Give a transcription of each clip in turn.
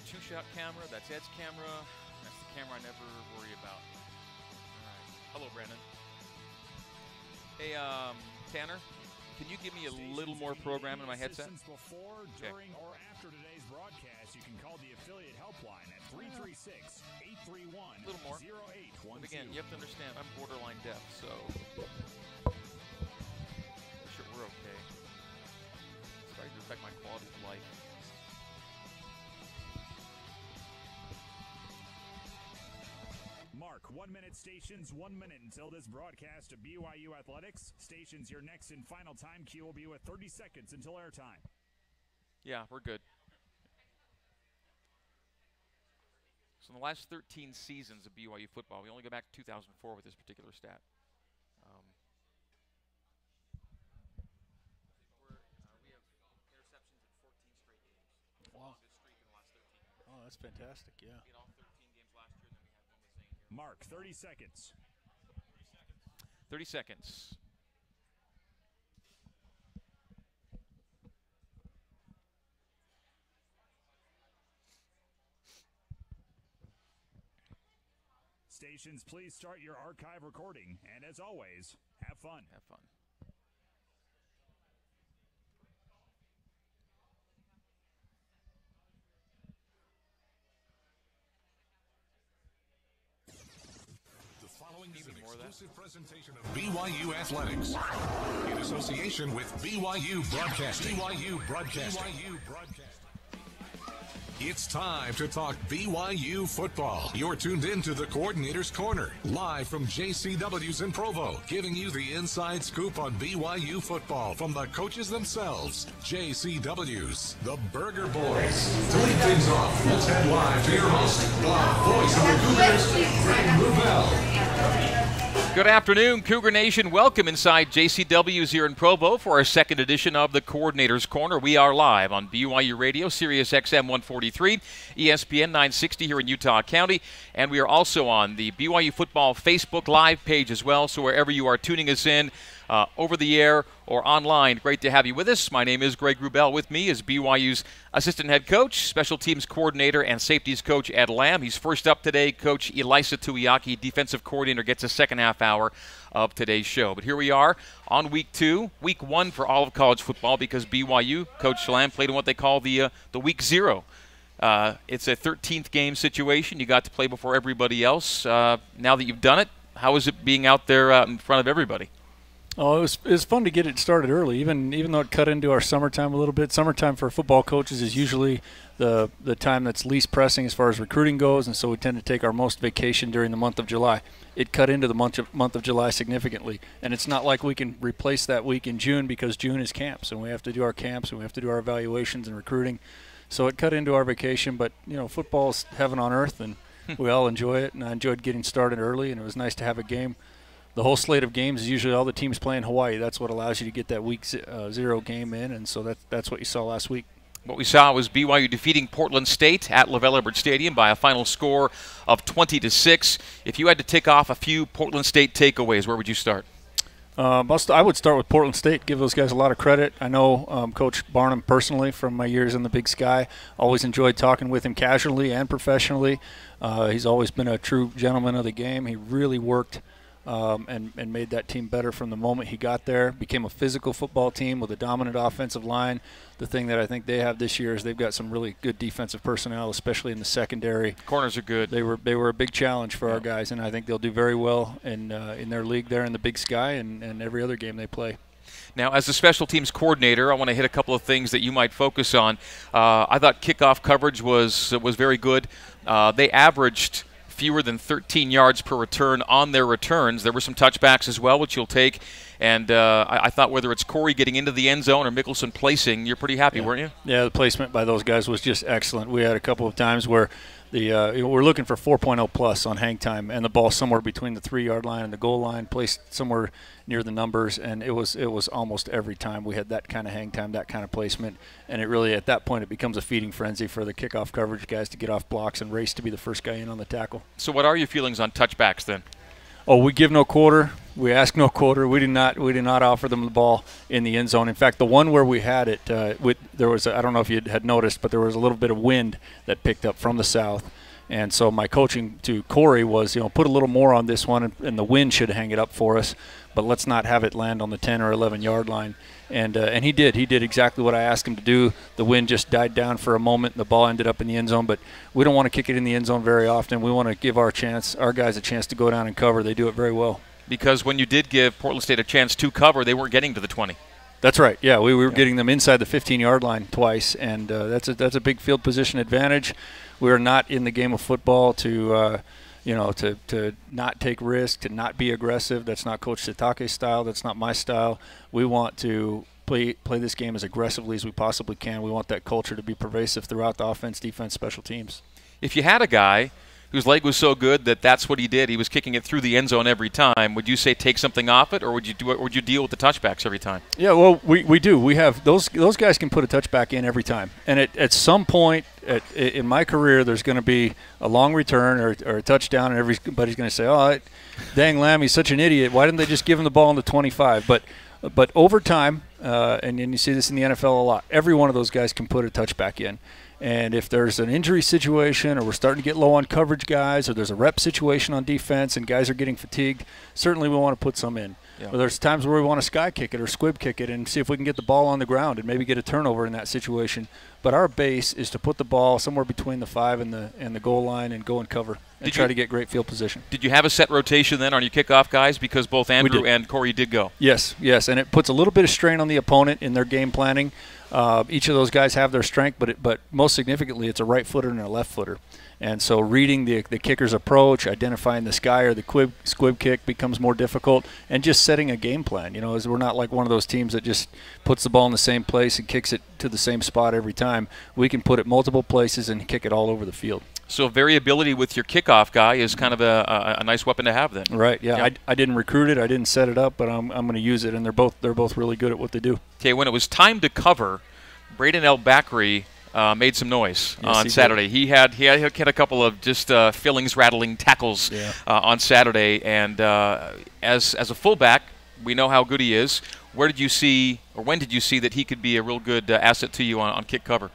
two-shot camera. That's Ed's camera. That's the camera I never worry about. All right. Hello, Brandon. Hey, Tanner, can you give me a little more program in my headset? Before, during, or after today's broadcast, you can call the affiliate helpline at 336-831-0812. A little more. But again, you have to understand, I'm borderline deaf, so I'm sure we're okay. It's starting to affect my quality of life. Mark, 1 minute stations, 1 minute until this broadcast of BYU Athletics. Stations, your next and final time cue will be with 30 seconds until airtime. Yeah, we're good. So in the last 13 seasons of BYU football, we only go back to 2004 with this particular stat. We have interceptions in 14 straight games. Wow. Longest streak in the last 13 years. Oh, that's fantastic, yeah. We had all 13 games last year, and then we had one with Zane here. Mark, 30 seconds. 30 seconds. Stations, please start your archive recording. And as always, have fun. Have fun. The following is an more of that. exclusive presentation of BYU Athletics in association with BYU Broadcasting. BYU Broadcasting. It's time to talk BYU football. You're tuned in to the Coordinator's Corner, live from JCW's in Provo, giving you the inside scoop on BYU football from the coaches themselves, JCW's, the Burger Boys. To lead things off, let's head live to your host, the voice of the Cougars, Wrubell. Good afternoon, Cougar Nation. Welcome inside JCW's here in Provo for our second edition of the Coordinator's Corner. We are live on BYU Radio, Sirius XM 143, ESPN 960 here in Utah County, and we are also on the BYU Football Facebook Live page as well, so wherever you are tuning us in, over the air or online, great to have you with us. My name is Greg Wrubell. With me is BYU's assistant head coach, special teams coordinator, and safeties coach Ed Lamb. He's first up today. Coach Elisa Tuiaki, defensive coordinator, gets a second half hour of today's show. But here we are on week 2, week 1 for all of college football, because BYU, Coach Lamb, played in what they call the week 0. It's a 13th game situation. You got to play before everybody else. Now that you've done it, how is it being out there in front of everybody? Oh, it was fun to get it started early, even though it cut into our summertime a little bit. Summertime for football coaches is usually the time that's least pressing as far as recruiting goes, and so we tend to take our most vacation during the month of July. It cut into the month of July significantly, and it's not like we can replace that week in June, because June is camps, and we have to do our camps, and we have to do our evaluations and recruiting. So it cut into our vacation, but, you know, football's heaven on earth, and we all enjoy it, and I enjoyed getting started early, and it was nice to have a game. The whole slate of games is usually all the teams play in Hawaii. That's what allows you to get that week 0 game in, and so that's what you saw last week. What we saw was BYU defeating Portland State at LaVell Edwards Stadium by a final score of 20-6. If you had to tick off a few Portland State takeaways, where would you start? I would start with Portland State, give those guys a lot of credit. I know Coach Barnum personally from my years in the Big Sky. Always enjoyed talking with him casually and professionally. He's always been a true gentleman of the game. He really worked and made that team better from the moment he got there. Became a physical football team with a dominant offensive line. The thing that I think they have this year is they've got some really good defensive personnel, especially in the secondary. Corners are good. They were a big challenge for our guys, and I think they'll do very well in their league there in the Big Sky and every other game they play. Now, as the special teams coordinator, I want to hit a couple of things that you might focus on. I thought kickoff coverage was very good. They averaged fewer than 13 yards per return on their returns. There were some touchbacks as well, which you'll take. And I thought whether it's Corey getting into the end zone or Mickelson placing, you're pretty happy, weren't you? Yeah, the placement by those guys was just excellent. We had a couple of times where we're looking for 4.0 plus on hang time, and the ball somewhere between the 3-yard line and the goal line, placed somewhere near the numbers, and it was almost every time we had that kind of hang time, that kind of placement, and it really, at that point, it becomes a feeding frenzy for the kickoff coverage guys to get off blocks and race to be the first guy in on the tackle. So what are your feelings on touchbacks then? Oh, we give no quarter. We ask no quarter. We did not offer them the ball in the end zone. In fact, the one where we had it, there was I don't know if you had noticed, but there was a little bit of wind that picked up from the south. And so my coaching to Corey was, put a little more on this one, and the wind should hang it up for us, but let's not have it land on the 10 or 11 yard line. And he did. He did exactly what I asked him to do. The wind just died down for a moment, and the ball ended up in the end zone. But we don't want to kick it in the end zone very often. We want to give our guys a chance to go down and cover. They do it very well. Because when you did give Portland State a chance to cover, they weren't getting to the 20. That's right. Yeah, we were getting them inside the 15-yard line twice, and that's a big field position advantage. We are not in the game of football to not take risks, to not be aggressive. That's not Coach Sitake's style. That's not my style. We want to play this game as aggressively as we possibly can. We want that culture to be pervasive throughout the offense, defense, special teams. If you had a guy whose leg was so good that that's what he did, he was kicking it through the end zone every time, would you say take something off it, or would you deal with the touchbacks every time? Yeah, well, we do. We have those guys can put a touchback in every time. And at some point in my career, there's going to be a long return or a touchdown, and everybody's going to say, "Oh, dang Lamb, he's such an idiot. Why didn't they just give him the ball on the 25?" But over time, and you see this in the NFL a lot, every one of those guys can put a touchback in. And if there's an injury situation, or we're starting to get low on coverage guys, or there's a rep situation on defense and guys are getting fatigued, certainly we want to put some in. Yeah. Or there's times where we want to sky kick it or squib kick it and see if we can get the ball on the ground and maybe get a turnover in that situation. But our base is to put the ball somewhere between the 5 and the goal line and go and cover and try to get great field position. Did you have a set rotation then on your kickoff guys, because both Andrew and Corey did go? Yes, and it puts a little bit of strain on the opponent in their game planning. Each of those guys have their strength, but most significantly, it's a right footer and a left footer. And so reading the kicker's approach, identifying the sky or the squib kick becomes more difficult, and just setting a game plan. As we're not like one of those teams that just puts the ball in the same place and kicks it to the same spot every time. We can put it multiple places and kick it all over the field. So variability with your kickoff guy is kind of a nice weapon to have then. Right, yeah. I didn't recruit it, I didn't set it up, but I'm going to use it, and they're both really good at what they do. Okay, when it was time to cover, Braden Elbakri made some noise on Saturday. He had a couple of just fillings rattling tackles on Saturday, and as a fullback, we know how good he is. Where did you see, or when did you see that he could be a real good asset to you on kick cover?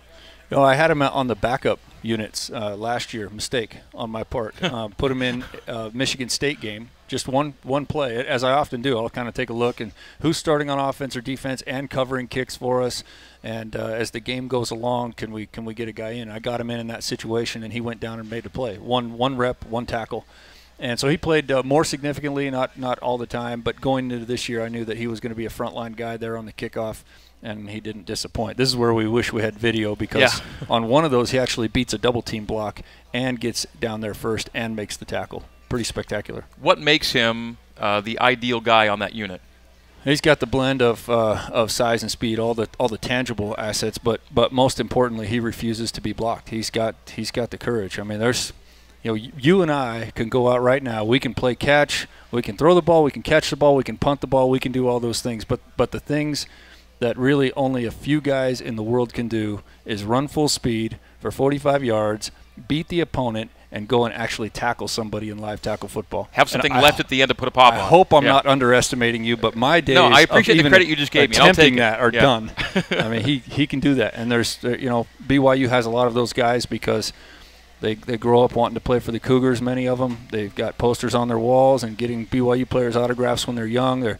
I had him on the backup units last year. Mistake on my part. Put him in Michigan State game. Just one play, as I often do. I'll kind of take a look and who's starting on offense or defense and covering kicks for us. And as the game goes along, can we get a guy in? I got him in that situation, and he went down and made the play. One rep, one tackle. And so he played more significantly, not all the time, but going into this year, I knew that he was going to be a frontline guy there on the kickoff, and he didn't disappoint. This is where we wish we had video, because on one of those he actually beats a double team block and gets down there first and makes the tackle. Pretty spectacular. What makes him the ideal guy on that unit? He's got the blend of size and speed, all the tangible assets, but most importantly, he refuses to be blocked. He's got the courage. I mean, there's, you and I can go out right now. We can play catch. We can throw the ball. We can catch the ball. We can punt the ball. We can do all those things. But the things that really only a few guys in the world can do is run full speed for 45 yards, beat the opponent, and go and actually tackle somebody in live tackle football. Have something left at the end to put a pop on. I hope I'm not underestimating you, but my days I appreciate the credit you just gave me. I'll take that are done. I mean, he can do that. And there's, BYU has a lot of those guys because they grow up wanting to play for the Cougars, many of them. They've got posters on their walls and getting BYU players autographs when they're young. They're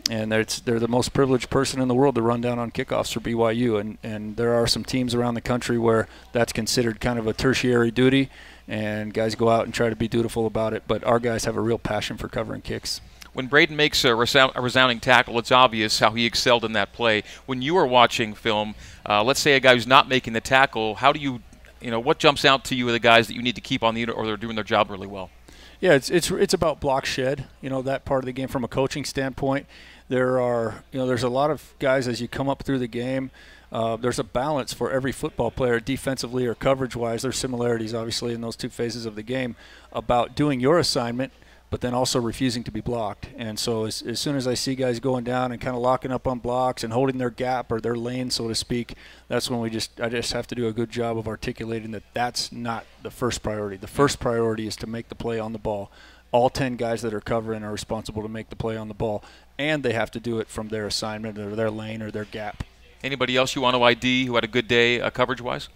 the most privileged person in the world to run down on kickoffs for BYU. And there are some teams around the country where that's considered kind of a tertiary duty, and guys go out and try to be dutiful about it. But our guys have a real passion for covering kicks. When Braden makes a resounding tackle, it's obvious how he excelled in that play. When you are watching film, let's say a guy who's not making the tackle, how do you, what jumps out to you are the guys that you need to keep on the unit, or they're doing their job really well? Yeah, it's about block shed, that part of the game from a coaching standpoint. There's a lot of guys as you come up through the game. There's a balance for every football player, defensively or coverage-wise. There's similarities, obviously, in those two phases of the game about doing your assignment, but then also refusing to be blocked. And so as soon as I see guys going down and kind of locking up on blocks and holding their gap or their lane, so to speak, that's when I just have to do a good job of articulating that that's not the first priority. The first priority is to make the play on the ball. all 10 guys that are covering are responsible to make the play on the ball, and they have to do it from their assignment or their lane or their gap. Anybody else you want to ID who had a good day coverage-wise?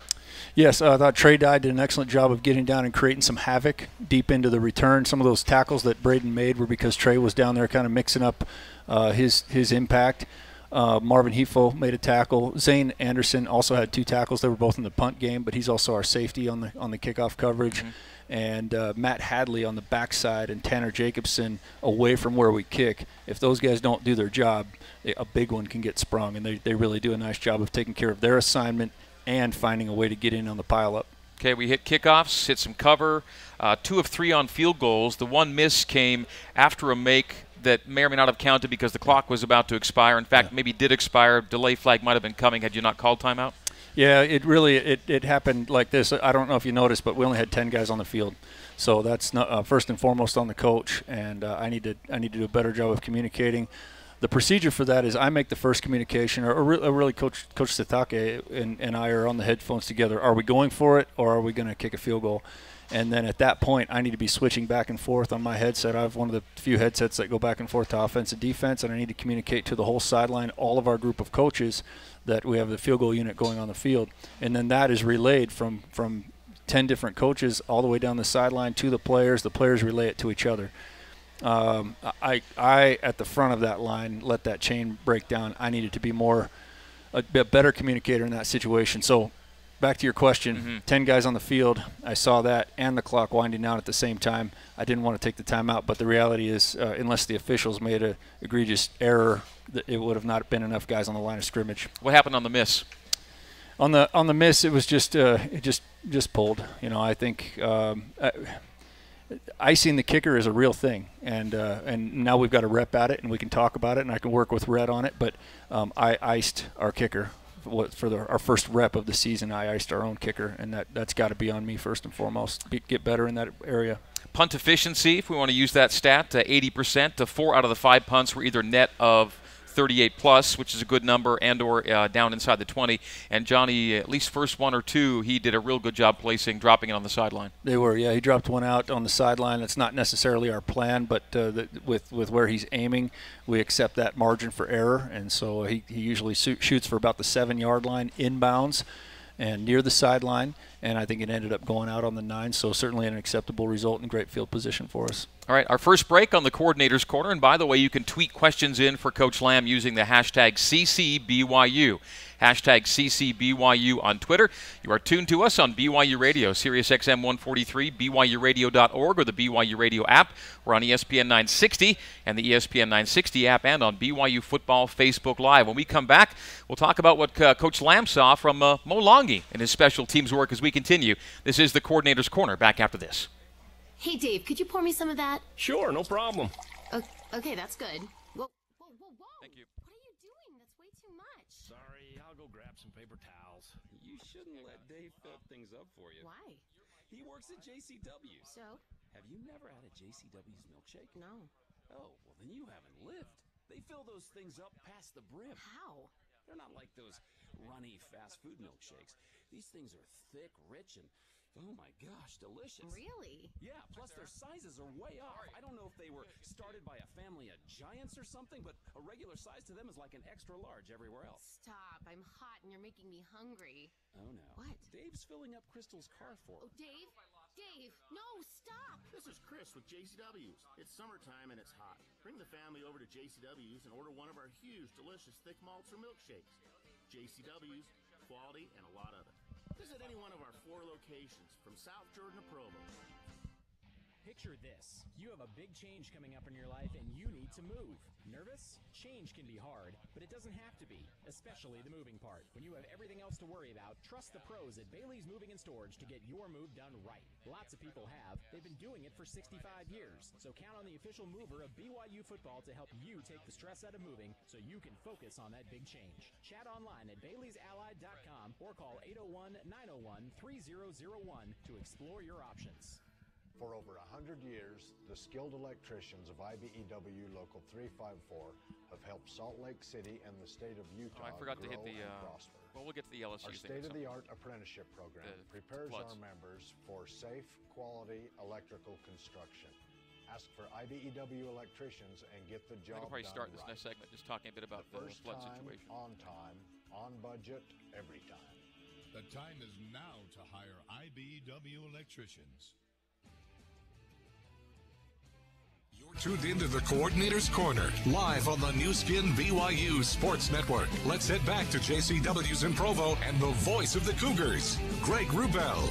Yes, I thought Trey Dye did an excellent job of getting down and creating some havoc deep into the return. Some of those tackles that Braden made were because Trey was down there kind of mixing up his impact. Marvin Hefo made a tackle. Zane Anderson also had 2 tackles. They were both in the punt game, but he's also our safety on the kickoff coverage. Mm-hmm. And Matt Hadley on the backside and Tanner Jacobson away from where we kick. If those guys don't do their job, a big one can get sprung, and they really do a nice job of taking care of their assignment and finding a way to get in on the pile-up. Okay, we hit kickoffs, hit some cover, 2 of 3 on field goals. The one miss came after a make that may or may not have counted because the clock was about to expire. In fact, maybe did expire. Delay flag might have been coming had you not called timeout. Yeah, it happened like this. I don't know if you noticed, but we only had 10 guys on the field. So that's not, first and foremost on the coach, and I need to do a better job of communicating. The procedure for that is I make the first communication, or really Coach Sitake and I are on the headphones together. Are we going for it, or are we going to kick a field goal? And then at that point, I need to be switching back and forth on my headset. I have one of the few headsets that go back and forth to offense and defense, and I need to communicate to the whole sideline, all of our group of coaches, that we have the field goal unit going on the field. And then that is relayed from 10 different coaches all the way down the sideline to the players. The players relay it to each other. I at the front of that line, let that chain break down. I needed to be a bit better communicator in that situation. So back to your question, 10 guys on the field, I saw that and the clock winding down at the same time. I didn't want to take the timeout, but the reality is unless the officials made an egregious error, it would have not been enough guys on the line of scrimmage. What happened on the miss? On the miss, it was just pulled. You know, I think icing the kicker is a real thing, and now we've got a rep at it, and we can talk about it, and I can work with Red on it. But I iced our kicker for our first rep of the season. I iced our own kicker, and that's got to be on me first and foremost. Get better in that area. Punt efficiency, if we want to use that stat, 80%. 4 out of the 5 punts were either net of 38 plus, which is a good number, and or down inside the 20. And Johnny, at least first 1 or 2, he did a real good job dropping it on the sideline. They were, yeah. He dropped one out on the sideline. It's not necessarily our plan, but with where he's aiming, we accept that margin for error. And so he usually shoots for about the 7-yard line inbounds and near the sideline. And I think it ended up going out on the 9, so certainly an acceptable result and great field position for us. All right, our first break on the Coordinator's Corner. And by the way, you can tweet questions in for Coach Lamb using the hashtag CCBYU. Hashtag CCBYU on Twitter. You are tuned to us on BYU Radio, Sirius XM 143, BYURadio.org, or the BYU Radio app. We're on ESPN 960 and the ESPN 960 app, and on BYU Football Facebook Live. When we come back, we'll talk about what Coach Lamb saw from Mo Longy and his special teams work as we continue. This is the Coordinator's Corner. Back after this. Hey, Dave, could you pour me some of that? Sure, no problem. Okay, that's good. Whoa. Thank you. What are you doing? That's way too much. Sorry, I'll go grab some paper towels. You shouldn't let Dave fill things up for you. Why? He works at JCW's. So? Have you never had a JCW's milkshake? No. Oh, well then you haven't lived. They fill those things up past the brim. How? They're not like those runny fast food milkshakes. These things are thick, rich, and oh my gosh, delicious. Really? Yeah, plus their sizes are way off. I don't know if they were started by a family of giants or something, but a regular size to them is like an extra large everywhere else. Stop. I'm hot and you're making me hungry. Oh no. What? Dave's filling up Crystal's car for her. Oh, Dave? Dave! No, stop! This is Chris with JCW's. It's summertime and it's hot. Bring the family over to JCW's and order one of our huge, delicious thick malts or milkshakes. JCW's, quality, and a lot of it. Visit any one of our 4 locations from South Jordan to Provo. Picture this. You have a big change coming up in your life and you need to move. Nervous? Change can be hard, but it doesn't have to be, especially the moving part. When you have everything else to worry about, trust the pros at Bailey's Moving and Storage to get your move done right. Lots of people have. They've been doing it for 65 years. So count on the official mover of BYU Football to help you take the stress out of moving so you can focus on that big change. Chat online at baileysallied.com or call 801-901-3001 to explore your options. For over 100 years, the skilled electricians of IBEW Local 354 have helped Salt Lake City and the state of Utah I forgot to hit grow the, and prosper. well, we'll get to the LSU Our thing. state-of-the-art apprenticeship program prepares floods. our members for safe, quality electrical construction. Ask for IBEW electricians and get the job We'll probably done start this right. next segment just talking a bit about the First flood time, situation. on time, on budget, every time. The time is now to hire IBEW electricians. You're tuned into the Coordinator's Corner, live on the new skin BYU Sports Network. Let's head back to JCW's in Provo and the voice of the Cougars, Greg Wrubell.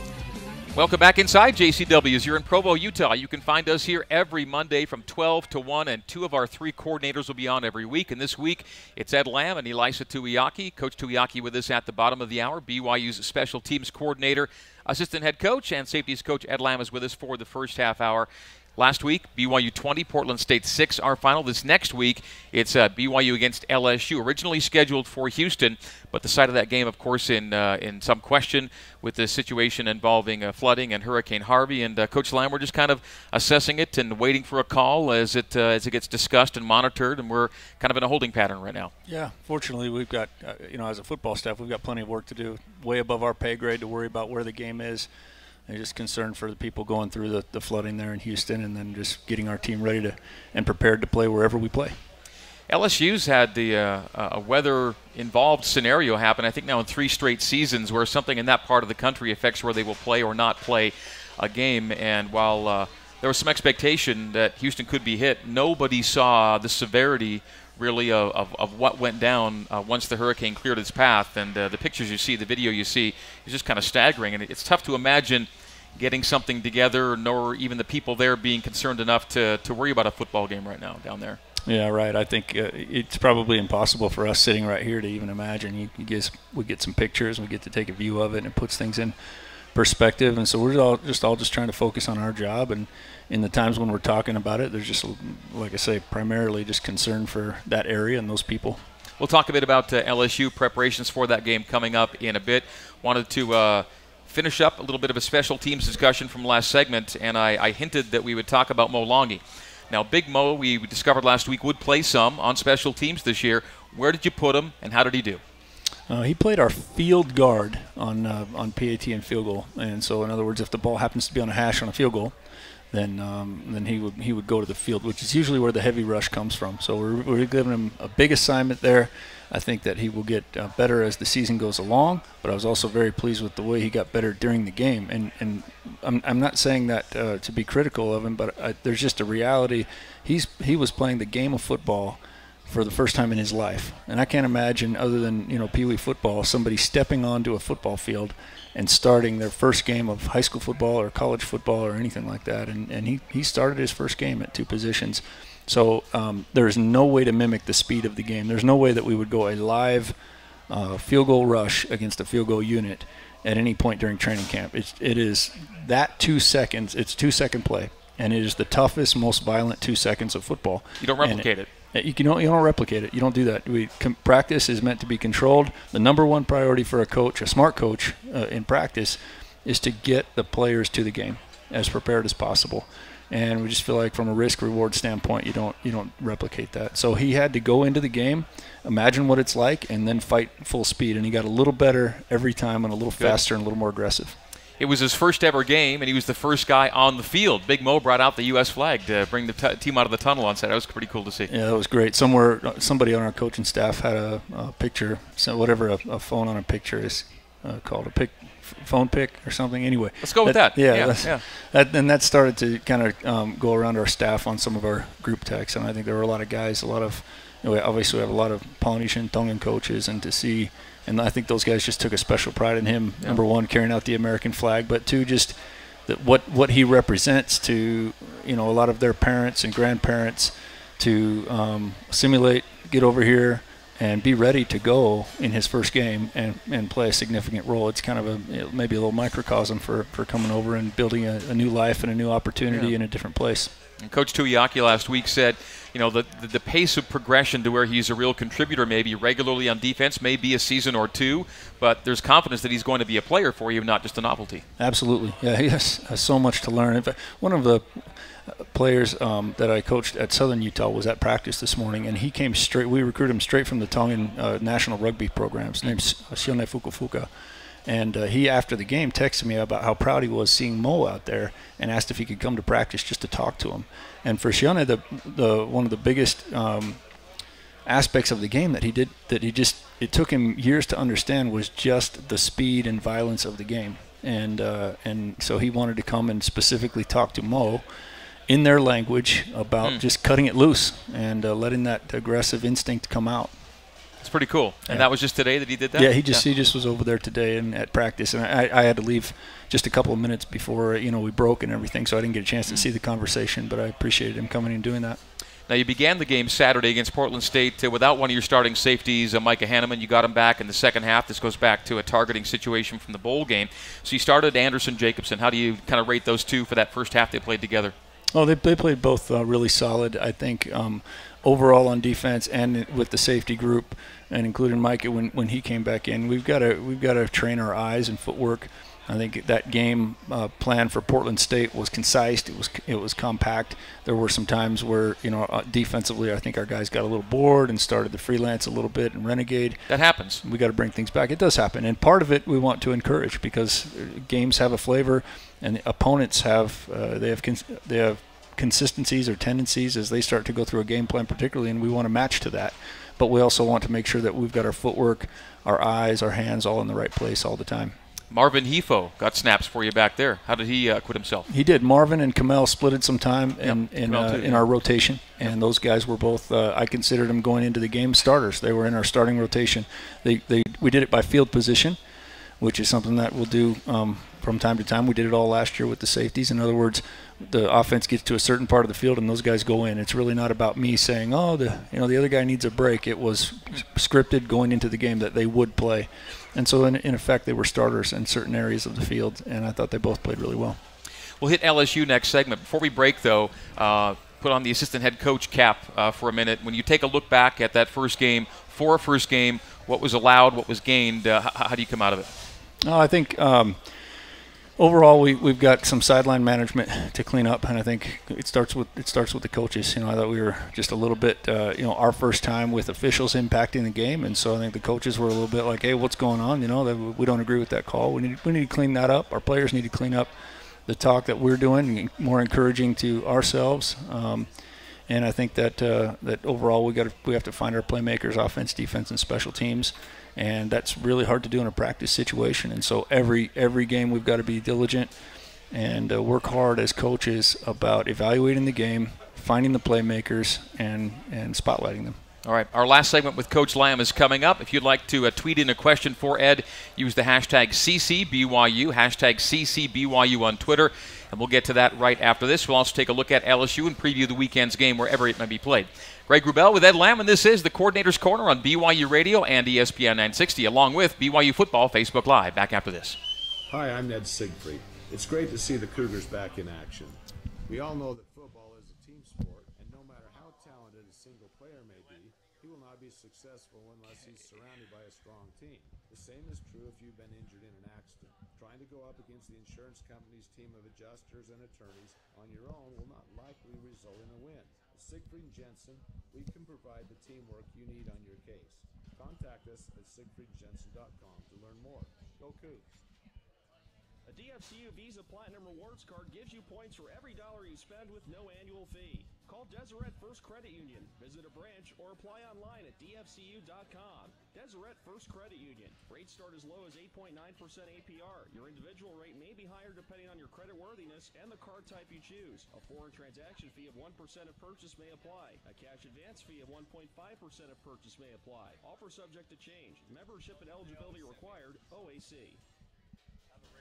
Welcome back inside JCW's. You're in Provo, Utah. You can find us here every Monday from 12 to 1, and 2 of our 3 coordinators will be on every week. And this week, it's Ed Lamb and Elisa Tuiaki. Coach Tuiaki with us at the bottom of the hour, BYU's special teams coordinator, assistant head coach, and safeties coach Ed Lamb is with us for the first half hour. Last week, BYU 20, Portland State 6, our final. This next week, it's BYU against LSU, originally scheduled for Houston, but the site of that game, of course, in some question with the situation involving flooding and Hurricane Harvey. And Coach Lamb, we're just kind of assessing it and waiting for a call as it gets discussed and monitored, and we're kind of in a holding pattern right now. Yeah, fortunately, we've got, as a football staff, we've got plenty of work to do, way above our pay grade to worry about where the game is. I'm just concerned for the people going through the flooding there in Houston, and then just getting our team ready to and prepared to play wherever we play. LSU's had the a weather-involved scenario happen, I think now in 3 straight seasons, where something in that part of the country affects where they will play or not play a game. And while there was some expectation that Houston could be hit, nobody saw the severity really of what went down once the hurricane cleared its path. And the pictures you see, the video you see, is just kind of staggering. And it's tough to imagine getting something together, nor even the people there being concerned enough to worry about a football game right now down there. Yeah, right. I think it's probably impossible for us sitting right here to even imagine. We get some pictures, we get to take a view of it, and it puts things in perspective. And so we're all just trying to focus on our job. And in the times when we're talking about it, there's just, like I say, primarily just concern for that area and those people. We'll talk a bit about LSU preparations for that game coming up in a bit. Wanted to finish up a little bit of a special teams discussion from last segment, and I hinted that we would talk about Milani. Now, Big Mo, we discovered last week, would play some on special teams this year. Where did you put him, and how did he do? He played our field guard on PAT and field goal, and so in other words, if the ball happens to be on a hash on a field goal, then he would go to the field, which is usually where the heavy rush comes from. So we're giving him a big assignment there. I think that he will get better as the season goes along, but I was also very pleased with the way he got better during the game. And I'm not saying that to be critical of him, but there's just a reality. He was playing the game of football for the first time in his life, and I can't imagine, other than Pee Wee football, somebody stepping onto a football field and starting their first game of high school football or college football or anything like that. And he started his first game at 2 positions. So there's no way to mimic the speed of the game. There's no way that we would go a live field goal rush against a field goal unit at any point during training camp. It is that 2 seconds. It's 2-second play, and it is the toughest, most violent 2 seconds of football. You don't replicate it. You don't replicate it. You don't do that. Practice is meant to be controlled. The number one priority for a coach, a smart coach in practice, is to get the players to the game as prepared as possible. And we just feel like from a risk-reward standpoint, you don't replicate that. So he had to go into the game, imagine what it's like, and then fight full speed. And he got a little better every time and a little faster and a little more aggressive. It was his first ever game, and he was the first guy on the field. Big Mo brought out the U.S. flag to bring the team out of the tunnel on set. That was pretty cool to see. Yeah, that was great. Somebody on our coaching staff had a picture, so whatever a phone on a picture is called, phone pic or something. Anyway, let's go with that. Yeah. That started to kind of go around our staff on some of our group texts, and I think there were a lot of guys, obviously we have a lot of Polynesian, Tongan coaches, and to see. And I think those guys just took a special pride in him. Yeah. Number one, carrying out the American flag, but two, just what he represents to a lot of their parents and grandparents to simulate, get over here, and be ready to go in his first game and play a significant role. It's kind of maybe a little microcosm for coming over and building a new life and a new opportunity in a different place. And Coach Tuiaki last week said, the pace of progression to where he's a real contributor maybe regularly on defense may be a season or two, but there's confidence that he's going to be a player for you, not just a novelty. Absolutely. Yeah, he has so much to learn. In fact, one of the players that I coached at Southern Utah was at practice this morning, and he came straight. We recruited him straight from the Tongan national rugby programs. His name's Sione Fukufuka. And he, after the game, texted me about how proud he was seeing Mo out there and asked if he could come to practice just to talk to him. And for Shione, the one of the biggest aspects of the game that it took him years to understand was just the speed and violence of the game. And so he wanted to come and specifically talk to Mo in their language about just cutting it loose and letting that aggressive instinct come out. It's pretty cool. And that was just today that he did that? Yeah, he just was over there today and at practice. And I had to leave just a couple of minutes before, we broke and everything, so I didn't get a chance to see the conversation, but I appreciated him coming and doing that. Now, you began the game Saturday against Portland State without one of your starting safeties, Micah Hanneman. You got him back in the second half. This goes back to a targeting situation from the bowl game. So you started Anderson Jacobson. How do you kind of rate those two for that first half they played together? Oh, they played both really solid. I think overall on defense and with the safety group, and including Micah when he came back in, we've got to train our eyes and footwork. I think that game plan for Portland State was concise. It was compact. There were some times where defensively, I think our guys got a little bored and started to freelance a little bit and renegade. That happens. We got to bring things back. It does happen, and part of it we want to encourage because games have a flavor, and opponents have consistencies or tendencies as they start to go through a game plan, particularly, and we want to match to that. But we also want to make sure that we've got our footwork, our eyes, our hands all in the right place all the time. Marvin Hefo got snaps for you back there. How did he acquit himself? He did. Marvin and Kamel splitted some time in our rotation, and those guys were both, I considered them going into the game starters. They were in our starting rotation. We did it by field position, which is something that we'll do from time to time. We did it all last year with the safeties. In other words, the offense gets to a certain part of the field and those guys go in. It's really not about me saying, oh, the other guy needs a break. It was scripted going into the game that they would play. And so in effect, they were starters in certain areas of the field, and I thought they both played really well. We'll hit LSU next segment. Before we break, though, put on the assistant head coach cap for a minute. When you take a look back at that first game, what was allowed, what was gained, how do you come out of it? I think overall we've got some sideline management to clean up, and I think it starts with the coaches. I thought we were just a little bit our first time with officials impacting the game, and so I think the coaches were a little bit like, hey, what's going on? We don't agree with that call. We need to clean that up. Our players need to clean up the talk that we're doing, more encouraging to ourselves. And I think that overall we have to find our playmakers, offense, defense, and special teams. And that's really hard to do in a practice situation. And so every game we've got to be diligent and work hard as coaches about evaluating the game, finding the playmakers, and spotlighting them. All right, our last segment with Coach Lamb is coming up. If you'd like to tweet in a question for Ed, use the hashtag CCBYU, hashtag CCBYU on Twitter, and we'll get to that right after this. We'll also take a look at LSU and preview the weekend's game wherever it may be played. Greg Wrubell with Ed Lamb, and this is the Coordinator's Corner on BYU Radio and ESPN 960, along with BYU Football Facebook Live. Back after this. Hi, I'm Ned Siegfried. It's great to see the Cougars back in action. We all know that football is a team sport, and no matter how talented a single player may be, he will not be successful unless he's surrounded by a strong team. The same is true if you've been injured in an accident. Trying to go up against the insurance company's team of adjusters and attorneys on your own will not likely result in a win. With Siegfried and Jensen, we can provide the teamwork you need on your case. Contact us at siegfriedjensen.com to learn more. Go Cougs! A DFCU Visa Platinum Rewards Card gives you points for every dollar you spend with no annual fee. Call Deseret First Credit Union, visit a branch, or apply online at dfcu.com. Deseret First Credit Union. Rates start as low as 8.9% APR. Your individual rate may be higher depending on your credit worthiness and the card type you choose. A foreign transaction fee of 1% of purchase may apply. A cash advance fee of 1.5% of purchase may apply. Offer subject to change. Membership and eligibility required. OAC.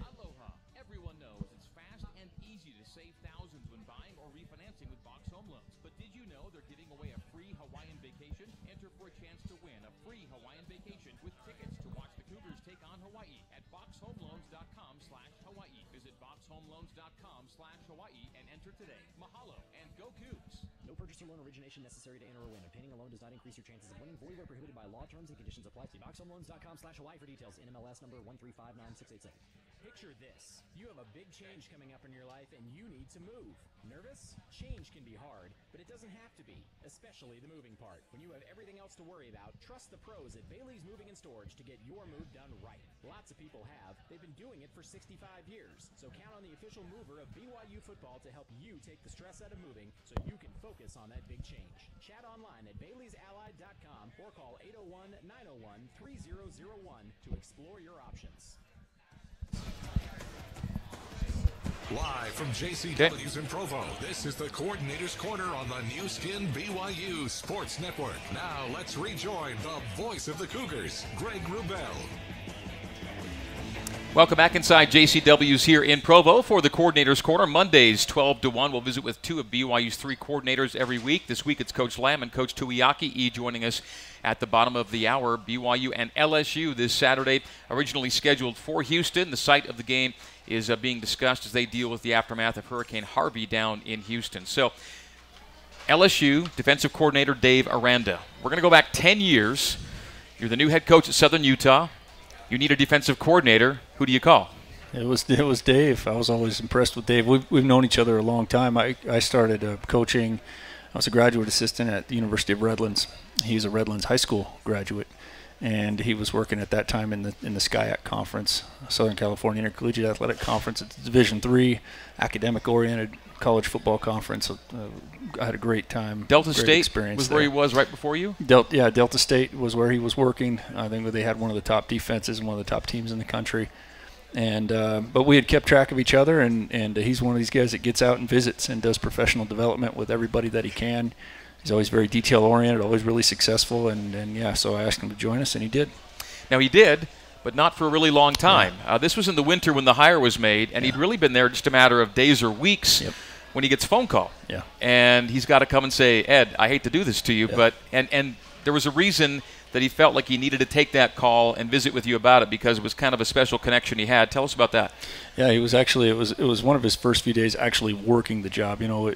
Aloha. Everyone knows it's fast and easy to save thousands when buying or refinancing with Box Home Loans. But did you know they're giving away a free Hawaiian vacation? Enter for a chance to win a free Hawaiian vacation with tickets to watch the Cougars take on Hawaii at boxhomeloans.com/Hawaii. Visit boxhomeloans.com/Hawaii and enter today. Mahalo and go Cougs. No purchase or loan origination necessary to enter or win. Obtaining a loan does not increase your chances of winning. Void where prohibited by law. Terms and conditions apply. See boxhomeloans.com/Hawaii for details. NMLS number 1359687. Picture this. You have a big change coming up in your life and you need to move. Nervous? Change can be hard, but it doesn't have to be, especially the moving part. When you have everything else to worry about, trust the pros at Bailey's Moving and Storage to get your move done right. Lots of people have. They've been doing it for 65 years. So count on the official mover of BYU Football to help you take the stress out of moving so you can focus on that big change. Chat online at baileysallied.com or call 801-901-3001 to explore your options. Live from JCW's in Provo, this is the Coordinator's Corner on the new skin BYU Sports Network. Now let's rejoin the voice of the Cougars, Greg Wrubell. Welcome back inside JCW's here in Provo for the Coordinator's Corner. Mondays, 12 to 1. We'll visit with two of BYU's three coordinators every week. This week it's Coach Lamb and Coach Tuiaki joining us at the bottom of the hour. BYU and LSU this Saturday, originally scheduled for Houston. The site of the game is being discussed as they deal with the aftermath of Hurricane Harvey down in Houston. So LSU defensive coordinator Dave Aranda. We're going to go back 10 years. You're the new head coach at Southern Utah. You need a defensive coordinator. Who do you call? It was Dave. I was always impressed with Dave. We've known each other a long time. I started coaching. I was a graduate assistant at the University of Redlands. He's a Redlands High School graduate, and he was working at that time in the SCIAC Conference, Southern California Intercollegiate Athletic Conference. It's Division III, academic-oriented college football conference. I had a great time. Delta great State experience was there. where he was right before you? Delta State was where he was working. I think they had one of the top defenses and one of the top teams in the country. And but we had kept track of each other, and he's one of these guys that gets out and visits and does professional development with everybody that he can. He's always very detail-oriented, always really successful, and yeah, so I asked him to join us, and he did. Now he did, but not for a really long time. Yeah. This was in the winter when the hire was made, and he'd really been there just a matter of days or weeks when he gets a phone call. Yeah. And he's got to come and say, Ed, I hate to do this to you, but and there was a reason that he felt like he needed to take that call and visit with you about it because it was kind of a special connection he had. Tell us about that. Yeah, he was actually, it was one of his first few days actually working the job. You know,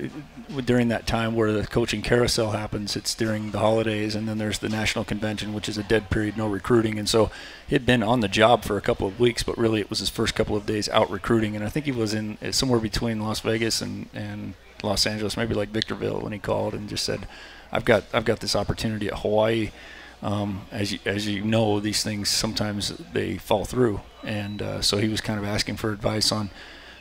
during that time where the coaching carousel happens, it's during the holidays, and then there's the national convention, which is a dead period, no recruiting. And so he'd been on the job for a couple of weeks, but really it was his first couple of days out recruiting. And I think he was in somewhere between Las Vegas and Los Angeles, maybe like Victorville, when he called and just said, I've got this opportunity at Hawaii. As you know, these things sometimes they fall through, and so he was kind of asking for advice on,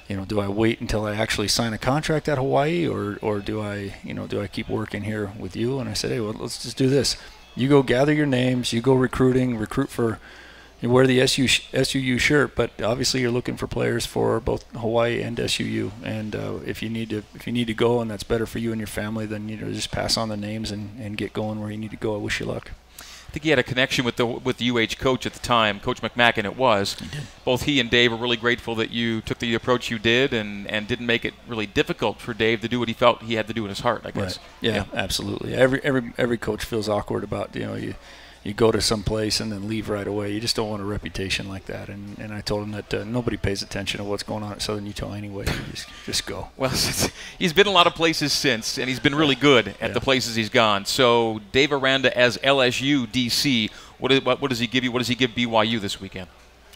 you know, do I wait until I actually sign a contract at Hawaii, or do I keep working here with you? And I said, hey, well, let's just do this. You go gather your names, you go recruit for, you wear the SUU shirt, but obviously you're looking for players for both Hawaii and SUU. And if you need to go, and that's better for you and your family, then just pass on the names and get going where you need to go. I wish you luck. I think he had a connection with the UH coach at the time, Coach McMacken it was. He did. Both he and Dave were really grateful that you took the approach you did and didn't make it really difficult for Dave to do what he felt he had to do in his heart, I guess. Right. Yeah, absolutely. Every coach feels awkward about, you go to some place and then leave right away. You just don't want a reputation like that. And I told him that nobody pays attention to what's going on at Southern Utah anyway. You just go. Well, he's been a lot of places since, and he's been really good at the places he's gone. So Dave Aranda as LSU DC, what does he give you? What does he give BYU this weekend?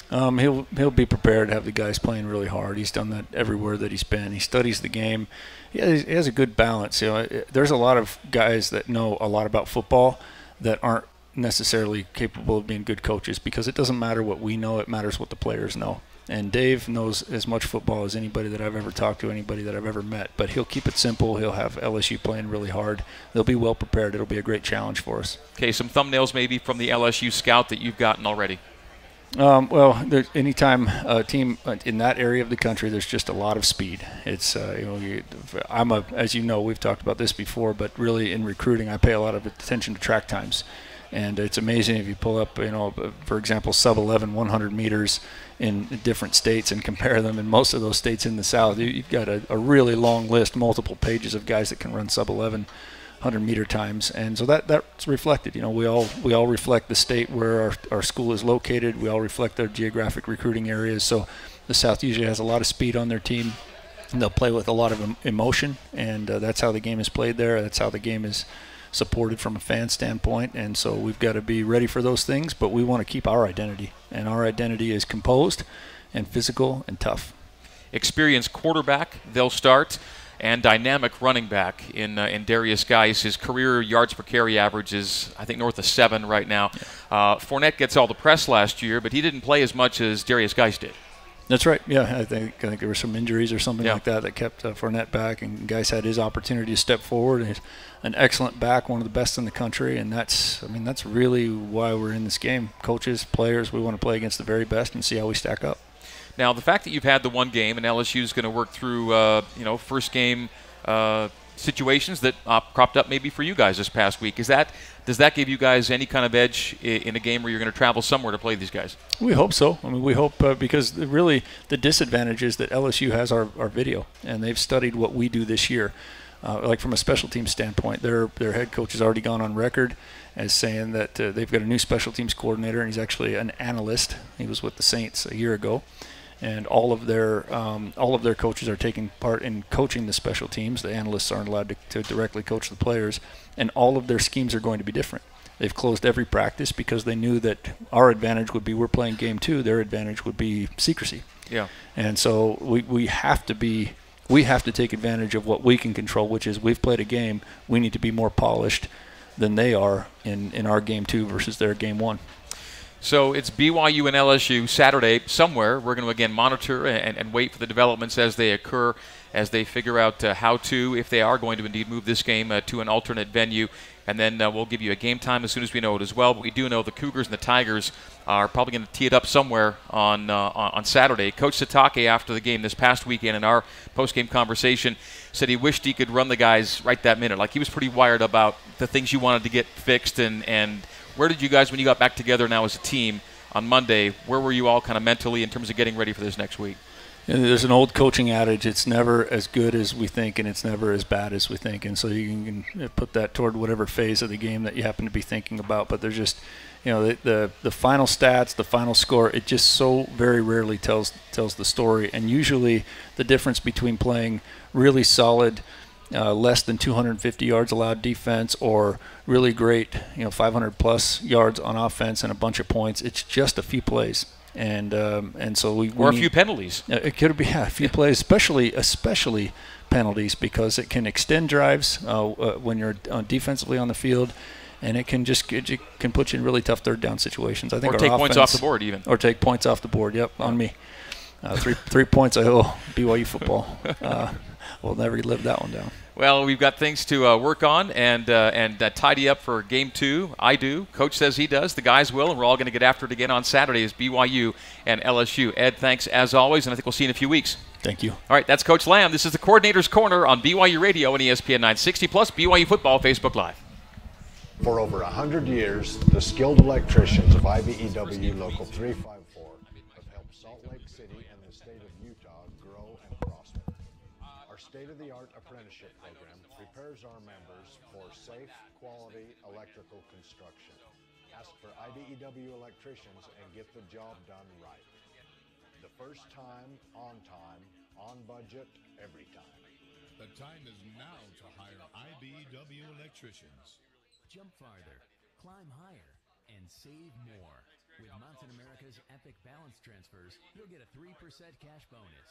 He'll be prepared to have the guys playing really hard. He's done that everywhere that he's been. He studies the game. He has a good balance. There's a lot of guys that know a lot about football that aren't necessarily capable of being good coaches, because it doesn't matter what we know, it matters what the players know. And Dave knows as much football as anybody that I've ever talked to, anybody that I've ever met, but he'll keep it simple. He'll have LSU playing really hard. They'll be well prepared. It'll be a great challenge for us. Okay, some thumbnails maybe from the LSU scout that you've gotten already. Well, anytime a team in that area of the country, there's just a lot of speed. It's as you know, we've talked about this before, but really in recruiting, I pay a lot of attention to track times. And it's amazing if you pull up, for example, sub-11 100 meters in different states and compare them in most of those states in the South. You've got a really long list, multiple pages of guys that can run sub-11 100-meter times. And so that's reflected. We all reflect the state where our school is located. We all reflect their geographic recruiting areas. So the South usually has a lot of speed on their team. And they'll play with a lot of emotion, and that's how the game is played there. That's how the game is supported from a fan standpoint, and so we've got to be ready for those things, but we want to keep our identity, and our identity is composed, and physical and tough. Experienced quarterback, they'll start, and dynamic running back in Darius Geis. His career yards per carry average is, I think, north of 7 right now. Fournette gets all the press last year, but he didn't play as much as Darius Geis did. That's right. Yeah, I think there were some injuries or something like that kept Fournette back, and Geis had his opportunity to step forward. He's an excellent back, one of the best in the country, and that's really why we're in this game. Coaches, players, we want to play against the very best and see how we stack up. Now, the fact that you've had the one game and LSU is going to work through, first game situations that cropped up maybe for you guys this past week, does that give you guys any kind of edge in a game where you're going to travel somewhere to play these guys? We hope so. We hope because really the disadvantage is that LSU has our video, and they've studied what we do this year. Like from a special teams standpoint, their head coach has already gone on record as saying that they've got a new special teams coordinator, and he's actually an analyst. He was with the Saints a year ago. And all of their coaches are taking part in coaching the special teams. The analysts aren't allowed to directly coach the players, and all of their schemes are going to be different. They've closed every practice because they knew that our advantage would be we're playing game 2. Their advantage would be secrecy. Yeah. And so we have to take advantage of what we can control, which is we've played a game. We need to be more polished than they are in our game 2 versus their game 1. So it's BYU and LSU Saturday somewhere. We're going to, again, monitor and wait for the developments as they occur, as they figure out how to, if they are going to indeed move this game to an alternate venue. And then we'll give you a game time as soon as we know it as well. But we do know the Cougars and the Tigers are probably going to tee it up somewhere on Saturday. Coach Satake, after the game this past weekend in our post-game conversation, said he wished he could run the guys right that minute. Like, he was pretty wired about the things you wanted to get fixed. And where did you guys, when you got back together now as a team on Monday, where were you all kind of mentally in terms of getting ready for this next week? There's an old coaching adage, it's never as good as we think and it's never as bad as we think. And so you can put that toward whatever phase of the game that you happen to be thinking about. But there's just, the final stats, the final score, it just so very rarely tells the story. And usually the difference between playing really solid, less than 250 yards allowed defense or really great, 500-plus yards on offense and a bunch of points, it's just a few plays. And so we or a few penalties. It could be a few plays, especially penalties, because it can extend drives when you're defensively on the field, and it can put you in really tough third down situations. I think or take points off the board even. Or take points off the board. Yep, on me. 3 points I owe BYU football. We'll never live that one down. Well, we've got things to work on and tidy up for Game 2. I do. Coach says he does. The guys will, and we're all going to get after it again on Saturday as BYU and LSU. Ed, thanks as always, and I think we'll see you in a few weeks. Thank you. All right, that's Coach Lamb. This is the Coordinator's Corner on BYU Radio and ESPN 960 plus BYU Football Facebook Live. For over 100 years, the skilled electricians of IBEW Local 354 have helped Salt Lake City and the state of Utah grow and prosper. Our state-of-the-art apprenticeship program prepares our members for safe, quality electrical construction. Ask for IBEW electricians and get the job done right. The first time, on budget, every time. The time is now to hire IBEW electricians. Jump farther, climb higher, and save more. With Mountain America's Epic Balance Transfers, you'll get a 3% cash bonus.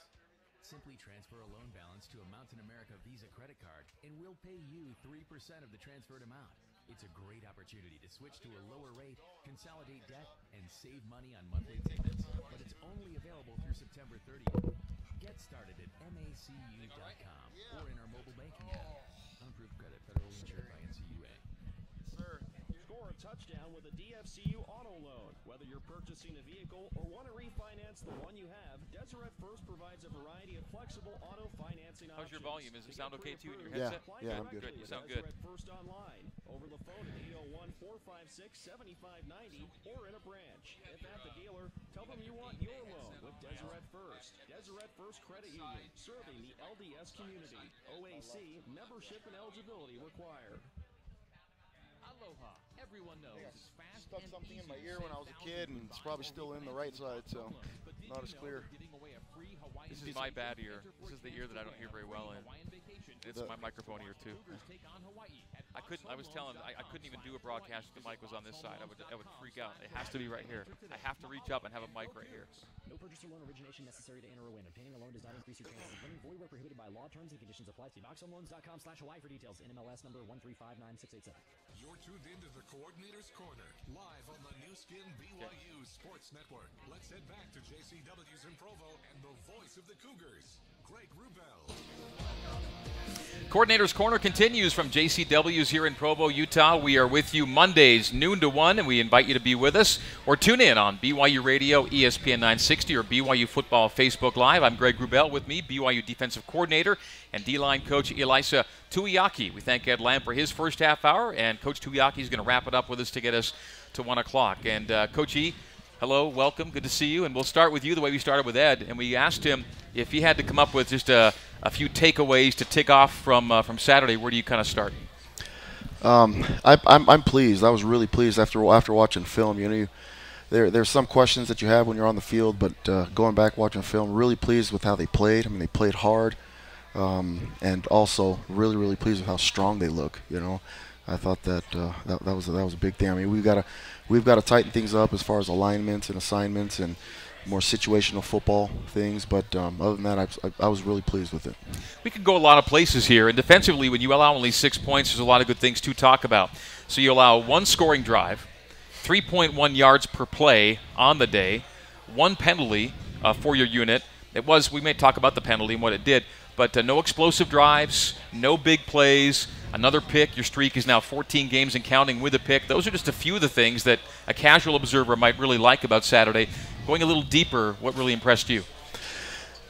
Simply transfer a loan balance to a Mountain America Visa credit card, and we'll pay you 3% of the transferred amount. It's a great opportunity to switch to a lower rate, consolidate debt, and save money on monthly payments. But it's only available through September 30th. Get started at macu.com or in our mobile banking app. Unapproved credit, federally insured by NCUA. Score a touchdown with a DFCU auto loan. Whether you're purchasing a vehicle or want to refinance the one you have, Deseret First provides a variety of flexible auto financing options. How's your volume? Does it sound okay to you in your headset? Yeah, I'm good. You sound good. Deseret First online, over the phone at 801-456-7590 or in a branch. If at the dealer, tell them you want your loan with Deseret First. Deseret First Credit Union, serving the LDS community. OAC, membership and eligibility required. Stuck something in my ear when I was a kid, and it's probably still in the right side, so not as clear. This is my bad ear. This is the ear that I don't hear very well in. It's my microphone ear too. I couldn't even do a broadcast if the mic was on this side. I would freak out. It has to be right here. I have to reach up and have a mic right here. No purchase or loan origination necessary to enter or win. Obtaining a loan does not increase your chances of winning. Void where prohibited by law. Terms and conditions apply. See boxhomeloans.com/Hawaii for details. NMLS number 1359687. You're tuned into the Coordinator's Corner, live on the new skin BYU Sports Network. Let's head back to JCW's in Provo and the voice of the Cougars, Greg Wrubell. Coordinator's Corner continues from JCW's here in Provo, Utah. We are with you Mondays, noon to 1, and we invite you to be with us or tune in on BYU Radio, ESPN 960, or BYU Football Facebook Live. I'm Greg Wrubell. With me, BYU Defensive Coordinator and D-line Coach Elisa Tuiaki. We thank Ed Lamb for his first half hour, and Coach Tuiaki is going to wrap it up with us to get us to 1 o'clock. And Coach E, hello, welcome, good to see you. And we'll start with you the way we started with Ed, and we asked him if he had to come up with just a few takeaways to tick off from Saturday. Where do you kind of start? I'm pleased. I was really pleased after watching film. You know, there's some questions that you have when you're on the field, but going back watching film, really pleased with how they played. I mean, they played hard, and also really pleased with how strong they look. You know, I thought that that was a big thing. I mean, we've got to tighten things up as far as alignments and assignments and more situational football things, but other than that, I was really pleased with it. We could go a lot of places here, and defensively, when you allow only 6 points, there's a lot of good things to talk about. So you allow one scoring drive, 3.1 yards per play on the day, one penalty for your unit. We may talk about the penalty and what it did, but no explosive drives, no big plays, another pick. Your streak is now 14 games and counting with a pick. Those are just a few of the things that a casual observer might really like about Saturday. Going a little deeper, what really impressed you?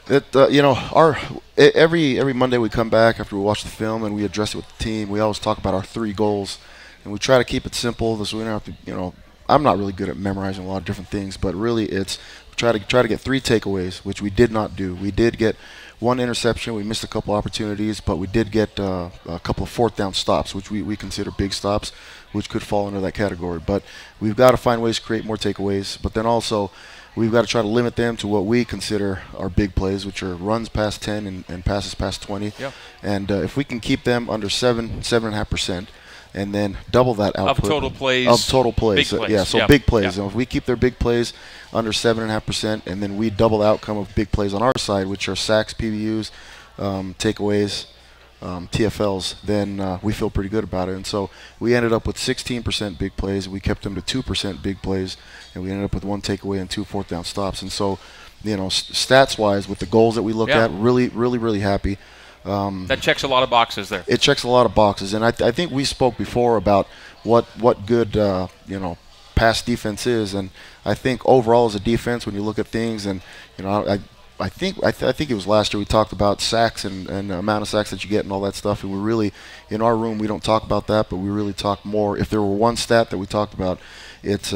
You know, every Monday we come back after we watch the film and we address it with the team. We always talk about our 3 goals, and we try to keep it simple so we don't have to. You know, I'm not really good at memorizing a lot of different things, but really it's try to get 3 takeaways, which we did not do. We did get 1 interception. We missed a couple opportunities, but we did get a couple of 4th down stops, which we consider big stops, which could fall into that category. But we've got to find ways to create more takeaways. But then also, we've got to try to limit them to what we consider our big plays, which are runs past 10 and passes past 20. Yep. And if we can keep them under 7.5%, and then double that output of total plays. Big plays. Yeah, so big plays. And if we keep their big plays under 7.5%, and then we double the outcome of big plays on our side, which are sacks, PBUs, takeaways, TFLs, then we feel pretty good about it. And so we ended up with 16% big plays. We kept them to 2% big plays, and we ended up with 1 takeaway and 2 4th down stops. And so, you know, stats-wise, with the goals that we look at, really happy. That checks a lot of boxes there. It checks a lot of boxes, and I think we spoke before about what good you know, pass defense is, and I think overall as a defense, when you look at things, and you know, I think it was last year we talked about sacks and the amount of sacks that you get and all that stuff, and we really, in our room, we don't talk about that, but we really talk more. If there were one stat that we talked about, it's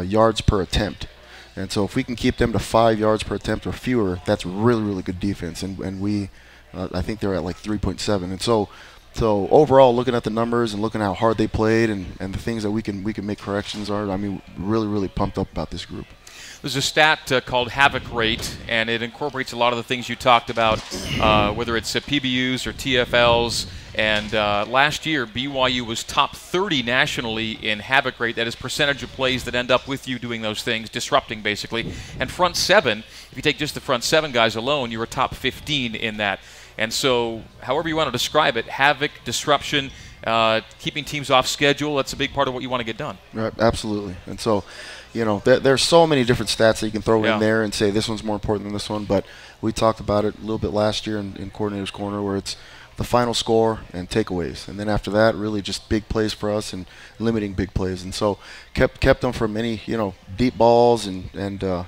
yards per attempt. And so if we can keep them to 5 yards per attempt or fewer, that's really good defense, and we. I think they're at like 3.7, and so overall, looking at the numbers and looking at how hard they played and the things that we can make corrections are, I mean, really pumped up about this group. There's a stat called havoc rate, and it incorporates a lot of the things you talked about, whether it's PBUs or TFLs. And last year, BYU was top 30 nationally in havoc rate. That is percentage of plays that end up with you doing those things, disrupting basically. And front 7, if you take just the front 7 guys alone, you were top 15 in that. And so, however you want to describe it, havoc, disruption, keeping teams off schedule, that's a big part of what you want to get done. Right, absolutely. And so, you know, there's so many different stats that you can throw in there and say this one's more important than this one. But we talked about it a little bit last year in Coordinator's Corner, where it's the final score and takeaways. And then after that, really just big plays for us and limiting big plays. And so kept them from any, you know, deep balls and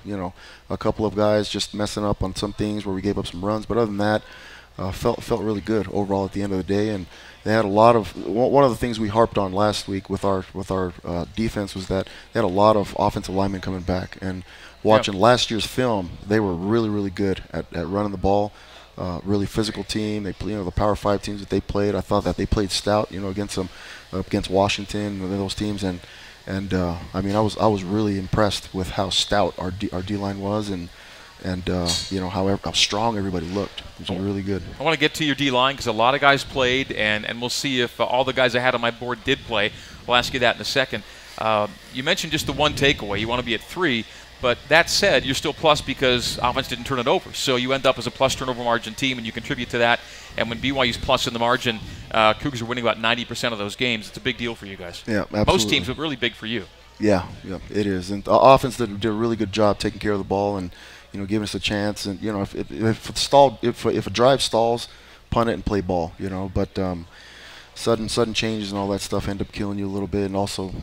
you know, a couple of guys just messing up on some things where we gave up some runs. But other than that, felt really good overall at the end of the day. And they had a lot of one of the things we harped on last week with our defense was that they had a lot of offensive linemen coming back. And watching last year's film, they were really good at running the ball. really physical team. They play, the Power 5 teams that they played. I thought that they played stout, against them, against Washington and those teams. And I mean, I was really impressed with how stout our D-line was, and how strong everybody looked. It was really good. I want to get to your D-line because a lot of guys played, and we'll see if all the guys I had on my board did play. We'll ask you that in a second. You mentioned just the one takeaway. You want to be at 3. But that said, you're still plus because offense didn't turn it over. So you end up as a plus turnover margin team, and you contribute to that. And when BYU's plus in the margin, Cougars are winning about 90% of those games. It's a big deal for you guys. Yeah, absolutely. Most teams, but really big for you. Yeah, it is. And the offense did a really good job taking care of the ball and giving us a chance. And if a drive stalls, punt it and play ball. But sudden changes and all that stuff end up killing you a little bit, and also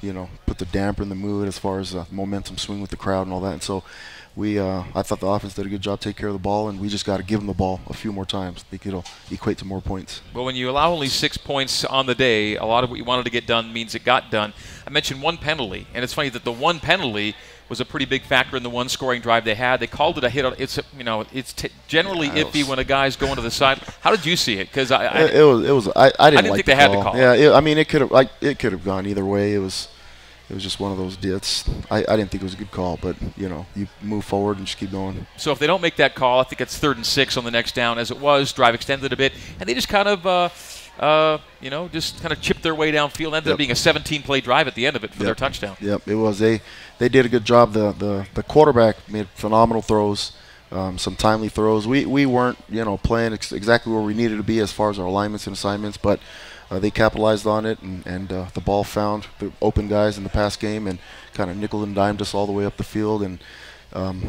put the damper in the mood as far as momentum swing with the crowd and all that. And so I thought the offense did a good job taking care of the ball, and we just got to give them the ball a few more times. I think it'll equate to more points. Well, when you allow only 6 points on the day, a lot of what you wanted to get done means it got done. I mentioned one penalty, and it's funny that the one penalty was a pretty big factor in the one scoring drive they had. They called it a hit. It's generally iffy when a guy's going to the side. How did you see it? Because I didn't think they had to call. Yeah, I mean it could have gone either way. It was just one of those deals. I didn't think it was a good call, but you move forward and just keep going. So if they don't make that call, I think it's 3rd and 6 on the next down. As it was, drive extended a bit, and they just kind of chipped their way downfield. Ended up being a 17-play drive at the end of it for their touchdown. Yep, it was. They did a good job. The quarterback made phenomenal throws, some timely throws. We weren't playing exactly where we needed to be as far as our alignments and assignments, but they capitalized on it, and the ball found the open guys in the pass game and kind of nickel and dimed us all the way up the field. And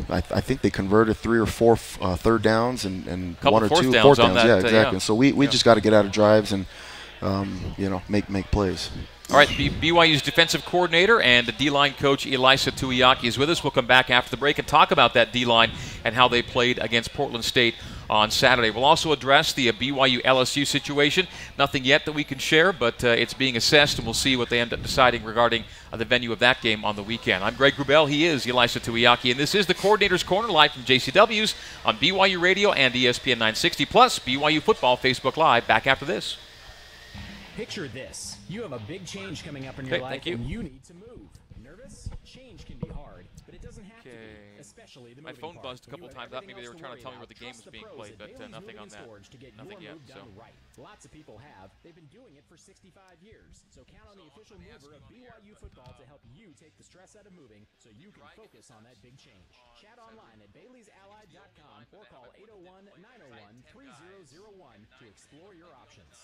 I think they converted 3 or 4 third downs and 1 or 2 fourth downs. Yeah, exactly. So we just got to get out of drives and make plays. All right, BYU's defensive coordinator and the D-line coach Elisa Tuiaki is with us. We'll come back after the break and talk about that D-line and how they played against Portland State on Saturday. We'll also address the BYU LSU situation. Nothing yet that we can share, but it's being assessed, and we'll see what they end up deciding regarding the venue of that game on the weekend. I'm Greg Wrubell. He is Elisa Tuiaki, and this is the Coordinator's Corner live from JCW's on BYU Radio and ESPN 960 plus BYU Football Facebook Live. Back after this. Picture this. You have a big change coming up in your life, and you need to move. Nervous? Change can be hard, but it doesn't have to be, especially the moving My phone part. buzzed a couple times. I thought maybe they were trying to tell me where the game was being played, but nothing on that. Nothing yet. So. Right. Lots of people have. They've been doing it for 65 years. So count on the official mover of BYU Football to help you take the stress out of moving so you can focus on that big change. Chat online at Bailey'sAllied.com or call 801-901-3001 to explore your options.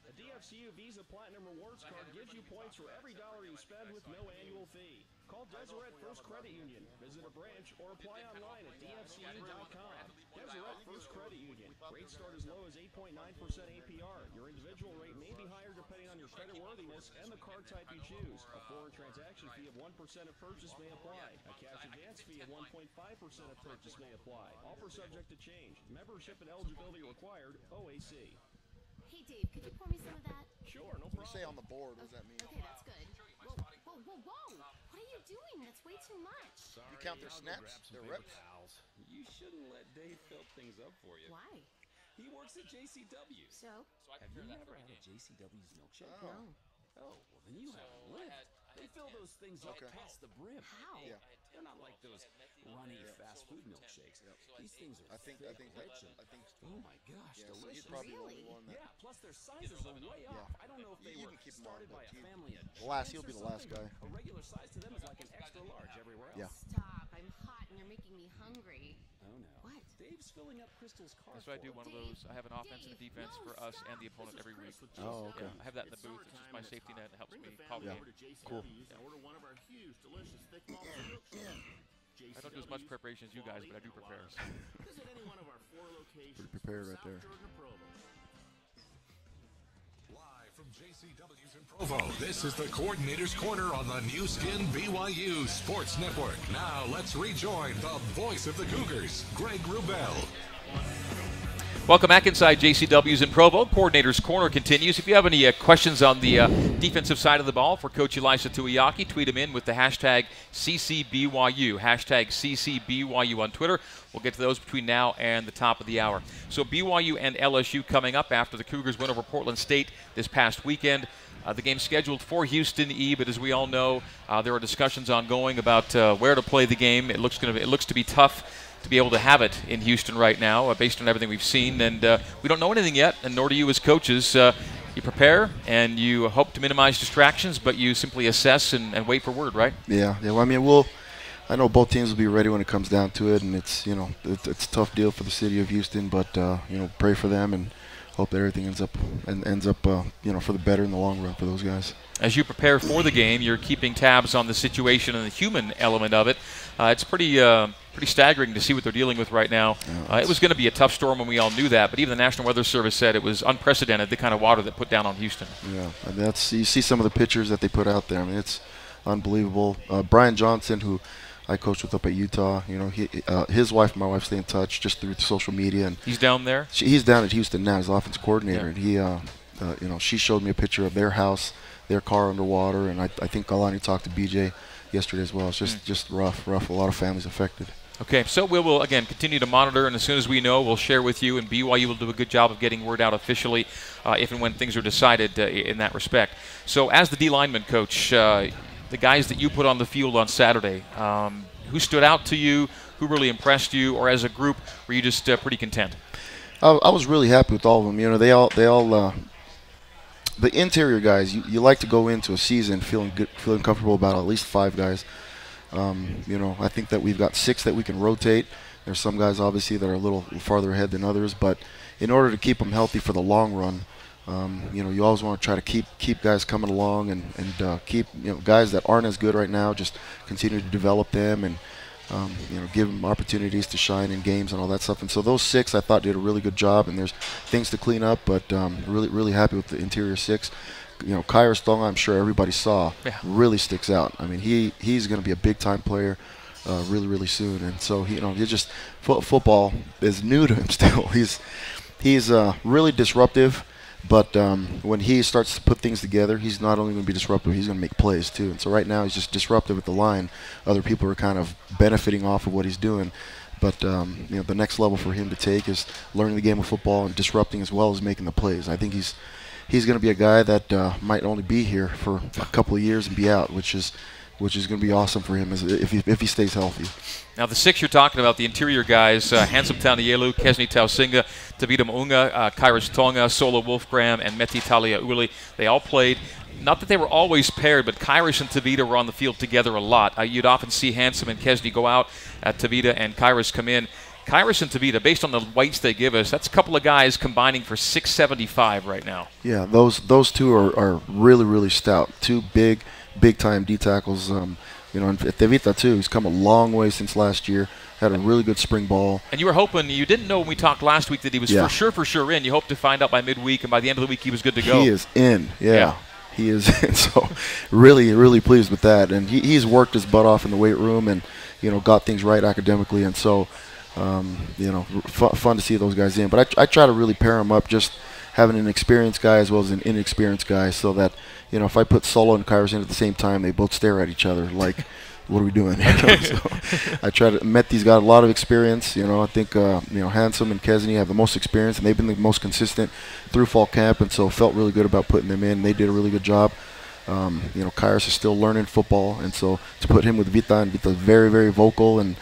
A DFCU Visa Platinum Rewards Card gives you points for every dollar you spend with no annual fee. Call Deseret First Credit Union, visit a branch, or apply online at DFCU.com. Deseret First Credit Union. Rates start as low as 8.9% APR. Your individual rate may be higher depending on your credit worthiness and the card type you choose. A foreign transaction fee of 1% of purchase may apply. A cash advance fee of 1.5% of purchase may apply. Offer subject to change. Membership and eligibility required. OAC. Hey, Dave, could you pour me some of that? Sure, no problem. You say on the board, what does that mean? Okay, that's good. Whoa, whoa, whoa, whoa! What are you doing? That's way too much. Sorry, You count their snaps, their reps? Towels. You shouldn't let Dave fill things up for you. Why? He works at JCW. So? Have you ever had a JCW's milkshake? No. Oh, well then you haven't lived. They fill those things up past the brim. How? Yeah. They're not like those runny fast food milkshakes. These things are thick, rich, and oh my gosh, delicious. Really? Yeah, plus their sizes are way off. I don't know if they were started by a family of He'll be the last guy. A regular size to them is like an extra large everywhere else. Yeah. Stop. I'm hot and you're making me hungry. Oh no. What? Dave's filling up Crystal's car. That's why I do one of those. I have an offense and a defense for us and the opponent every week. Oh, okay. Yeah, I have that in the booth. It's just my safety net. It helps me call the game. Cool. And order one of our huge, delicious thick malts and milkshakes. I don't do as much preparation as you guys, but I do prepare. Visit any one of our 4 locations. Pretty prepared right South there. Jordan or Provo. Live from JCW's in Provo, this is the Coordinator's Corner on the new skin BYU Sports Network. Now let's rejoin the voice of the Cougars, Greg Wrubell. Welcome back inside JCW's in Provo. Coordinator's Corner continues. If you have any questions on the defensive side of the ball for Coach Elisa Tuiaki, tweet him in with the hashtag CCBYU, hashtag CCBYU on Twitter. We'll get to those between now and the top of the hour. So BYU and LSU coming up after the Cougars win over Portland State this past weekend. The game scheduled for Houston E, but as we all know, there are discussions ongoing about where to play the game. It looks to be tough to be able to have it in Houston right now, based on everything we've seen, and we don't know anything yet, and nor do you as coaches. You prepare and you hope to minimize distractions, but you simply assess and wait for word, right? Yeah. Well, I mean, I know both teams will be ready when it comes down to it, and it's a tough deal for the city of Houston, but pray for them and hope that everything ends up for the better in the long run for those guys. As you prepare for the game, you're keeping tabs on the situation and the human element of it. It's pretty staggering to see what they're dealing with right now. It was going to be a tough storm, and we all knew that. But even the National Weather Service said it was unprecedented, the kind of water that put down on Houston. Yeah, and you see some of the pictures that they put out there. I mean, it's unbelievable. Brian Johnson, who I coached with up at Utah, his wife and my wife stay in touch just through social media. And he's down there? He's down at Houston now. He's offensive coordinator. Yeah. And he, she showed me a picture of their house, their car underwater, and I think Milani talked to BJ yesterday as well. It's just rough. A lot of families affected. Okay, so we will, again, continue to monitor, and as soon as we know, we'll share with you, and BYU will do a good job of getting word out officially if and when things are decided in that respect. So as the D-lineman coach, the guys that you put on the field on Saturday, who stood out to you, who really impressed you, or as a group, were you just pretty content? I was really happy with all of them. They all the interior guys, you like to go into a season feeling good, feeling comfortable about at least 5 guys. I think that we've got 6 that we can rotate. There's some guys obviously that are a little farther ahead than others, but in order to keep them healthy for the long run, you always want to try to keep guys coming along and keep guys that aren't as good right now, just continue to develop them and give them opportunities to shine in games and all that stuff. And so those 6 I thought did a really good job, and there's things to clean up, but really happy with the interior 6. Kairos Tonga, I'm sure everybody saw, really sticks out. I mean, he's going to be a big-time player really soon. And so, football is new to him still. He's really disruptive, but when he starts to put things together, he's not only going to be disruptive, he's going to make plays too. And so right now he's just disruptive at the line. Other people are kind of benefiting off of what he's doing. But the next level for him to take is learning the game of football and disrupting as well as making the plays. I think he's going to be a guy that might only be here for a couple of years and be out, which is going to be awesome for him if he stays healthy. Now the 6 you're talking about, the interior guys, Handsome Tanielu, Kesni Tausinga, Tavita Maunga, Kairos Tonga, Solo Wolfgram, and Meti Talia Uli, they all played. Not that they were always paired, but Kairos and Tavita were on the field together a lot. You'd often see Handsome and Kesni go out, Tavita and Kairos come in. Kairos and Tavita, based on the weights they give us, that's a couple of guys combining for 675 right now. Yeah, those 2 are really stout. 2 big-time D tackles. And Tavita too, he's come a long way since last year. Had a really good spring ball. And you were hoping, you didn't know when we talked last week that he was for sure in. You hoped to find out by midweek, and by the end of the week he was good to go. He is in, yeah. He is in. So really pleased with that. And he's worked his butt off in the weight room and got things right academically. And so fun to see those guys in. But I try to really pair them up, just having an experienced guy as well as an inexperienced guy, so that if I put Solo and Kairos in at the same time, they both stare at each other like, what are we doing? So I try to Metti's got a lot of experience. I think Handsome and Kesni have the most experience, and they've been the most consistent through fall camp, and so felt really good about putting them in. They did a really good job. Kairos is still learning football, and so to put him with Vita, and Vita's very vocal and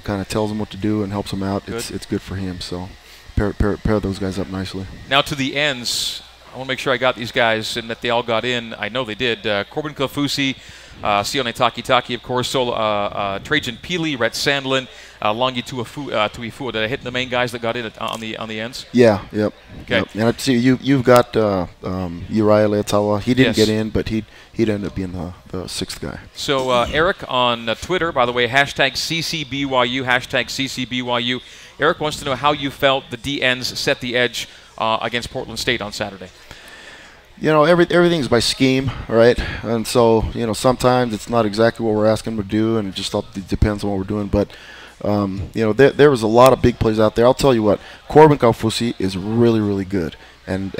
kind of tells him what to do and helps him out, it's good for him. So pair those guys up nicely. Now to the ends, I want to make sure I got these guys and that they all got in. I know they did. Corbin Kofusi, Sione Takitaki, of course, Trajan Peely, Rhett Sandlin, Longi Tuifua. Did I hit the main guys that got in on the ends? Yeah, yep. Okay. Yep. And I see you've got Uriah Leatawa. He didn't get in, but he'd end up being the 6th guy. So Eric on Twitter, by the way, hashtag CCBYU, hashtag CCBYU. Eric wants to know how you felt the D ends set the edge against Portland State on Saturday. Everything's by scheme, right? And so, sometimes it's not exactly what we're asking them to do, and it just depends on what we're doing. But, There was a lot of big plays out there. I'll tell you what, Corbin Kaufusi is really, really good. And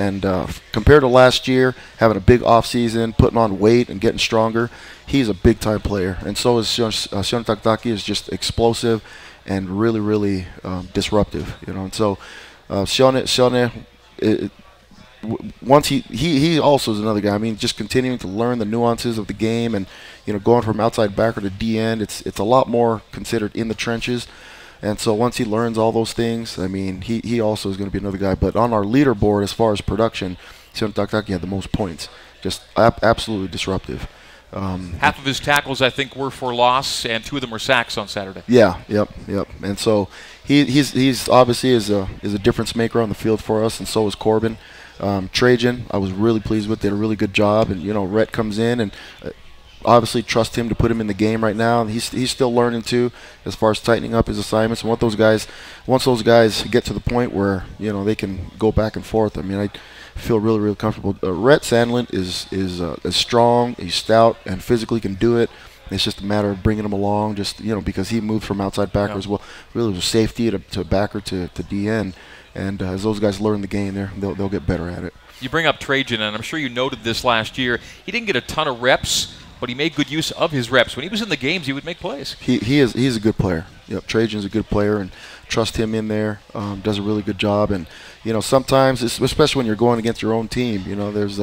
compared to last year, having a big offseason, putting on weight and getting stronger, he's a big-time player. And so is Sean Takitaki is just explosive and really, really disruptive. And so Sean, once he also is another guy. I mean, just continuing to learn the nuances of the game and going from outside backer to D end, it's a lot more considered in the trenches. And so once he learns all those things, I mean, he also is going to be another guy. But on our leaderboard as far as production, Sean Takitaki had the most points. Just absolutely disruptive. Half of his tackles, I think, were for loss, and 2 of them were sacks on Saturday. Yeah, yep. And so he's obviously is a difference maker on the field for us, and so is Corbin. Trajan, I was really pleased with. Did a really good job, and Rhett comes in and obviously trust him to put him in the game right now. And he's still learning too, as far as tightening up his assignments. And once those guys get to the point where they can go back and forth, I mean, I feel really, really comfortable. Rhett Sandlin is strong, he's stout, and physically can do it. It's just a matter of bringing him along, just because he moved from outside backer as well. Really, was safety to backer to DN. And as those guys learn the game, they'll get better at it. You bring up Trajan, and I'm sure you noted this last year. He didn't get a ton of reps, but he made good use of his reps. When he was in the games, he would make plays. He's a good player. Yep, Trajan's a good player, and trust him in there. Does a really good job. And sometimes, especially when you're going against your own team, there's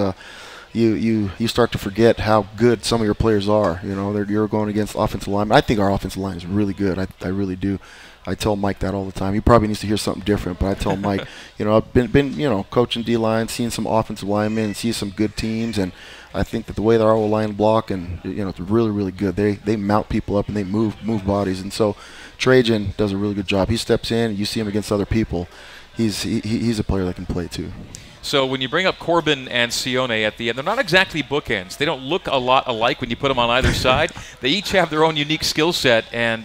you start to forget how good some of your players are. You're going against offensive linemen. I think our offensive line is really good. I really do. I tell Mike that all the time. He probably needs to hear something different, but I tell Mike, I've been coaching D-line, seeing some offensive linemen, see some good teams, and I think that the way that our O-line block, and it's really, really good. They mount people up and they move bodies, and so Trajan does a really good job. He steps in, and you see him against other people. He's a player that can play too. So when you bring up Corbin and Sione at the end, they're not exactly bookends. They don't look a lot alike when you put them on either side. They each have their own unique skill set, and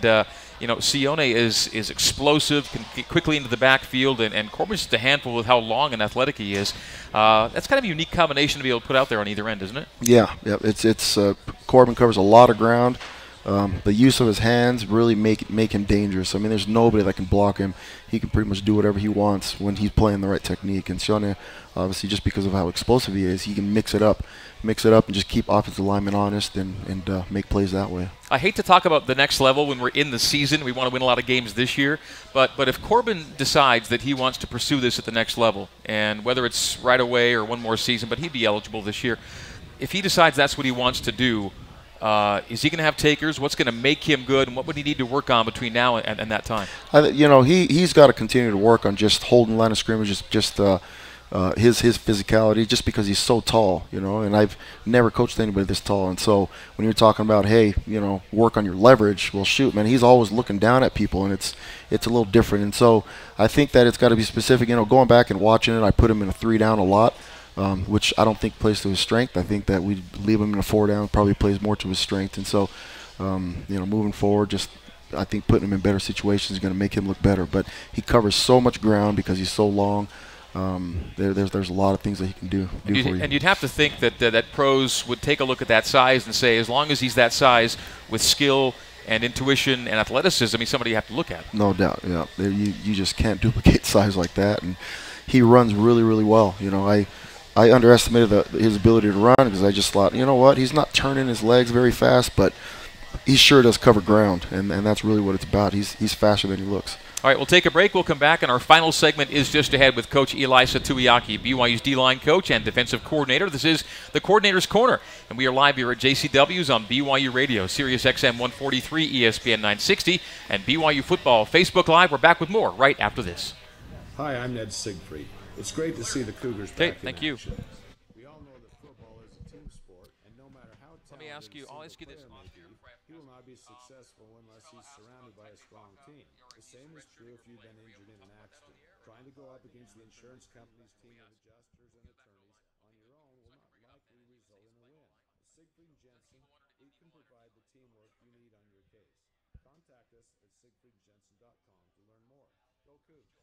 Sione is explosive, can get quickly into the backfield, and Corbin's just a handful with how long and athletic he is. That's kind of a unique combination to be able to put out there on either end, isn't it? Yeah. It's Corbin covers a lot of ground. The use of his hands really make him dangerous. I mean, there's nobody that can block him. He can pretty much do whatever he wants when he's playing the right technique. And Sione, obviously, just because of how explosive he is, he can mix it up and just keep offensive linemen honest and make plays that way. I hate to talk about the next level when we're in the season. We want to win a lot of games this year. But if Corbin decides that he wants to pursue this at the next level, and whether it's right away or one more season, but he'd be eligible this year, if he decides that's what he wants to do, is he going to have takers? What's going to make him good, and what would he need to work on between now and that time? He's got to continue to work on just holding line of scrimmage, his physicality, just because he's so tall, and I've never coached anybody this tall. And so when you're talking about, hey, work on your leverage, well, shoot, man, he's always looking down at people, and it's a little different. And so I think that it's got to be specific. Going back and watching it, I put him in a 3-down a lot. Which I don't think plays to his strength. I think that we leave him in a 4-down probably plays more to his strength. And so, moving forward, I think putting him in better situations is going to make him look better. But he covers so much ground because he's so long. There's a lot of things that he can do for you. And you'd have to think that pros would take a look at that size and say, as long as he's that size with skill and intuition and athleticism, he's somebody you have to look at. No doubt, yeah. You just can't duplicate size like that. And he runs really, really well. I underestimated his ability to run because I just thought, he's not turning his legs very fast, but he sure does cover ground, and that's really what it's about. He's faster than he looks. All right, we'll take a break. We'll come back, and our final segment is just ahead with Coach Elisa Tuiaki, BYU's D-line coach and defensive coordinator. This is the Coordinator's Corner, and we are live here at JCW's on BYU Radio, Sirius XM 143, ESPN 960, and BYU Football Facebook Live. We're back with more right after this. Hi, I'm Ned Siegfried. It's great to see the Cougars back in thank you. action. We all know that football is a team sport, and no matter how talented I'll ask you this. he will not be successful unless he's surrounded by a strong team. The same is true if you've been injured in an accident. Trying to go up against the insurance company's team of adjusters and attorneys on your own will not likely result in a win. With Siegfried and Jensen, we can provide the teamwork you need on your case. Contact us at siegfriedjensen.com to learn more. Go Cougs!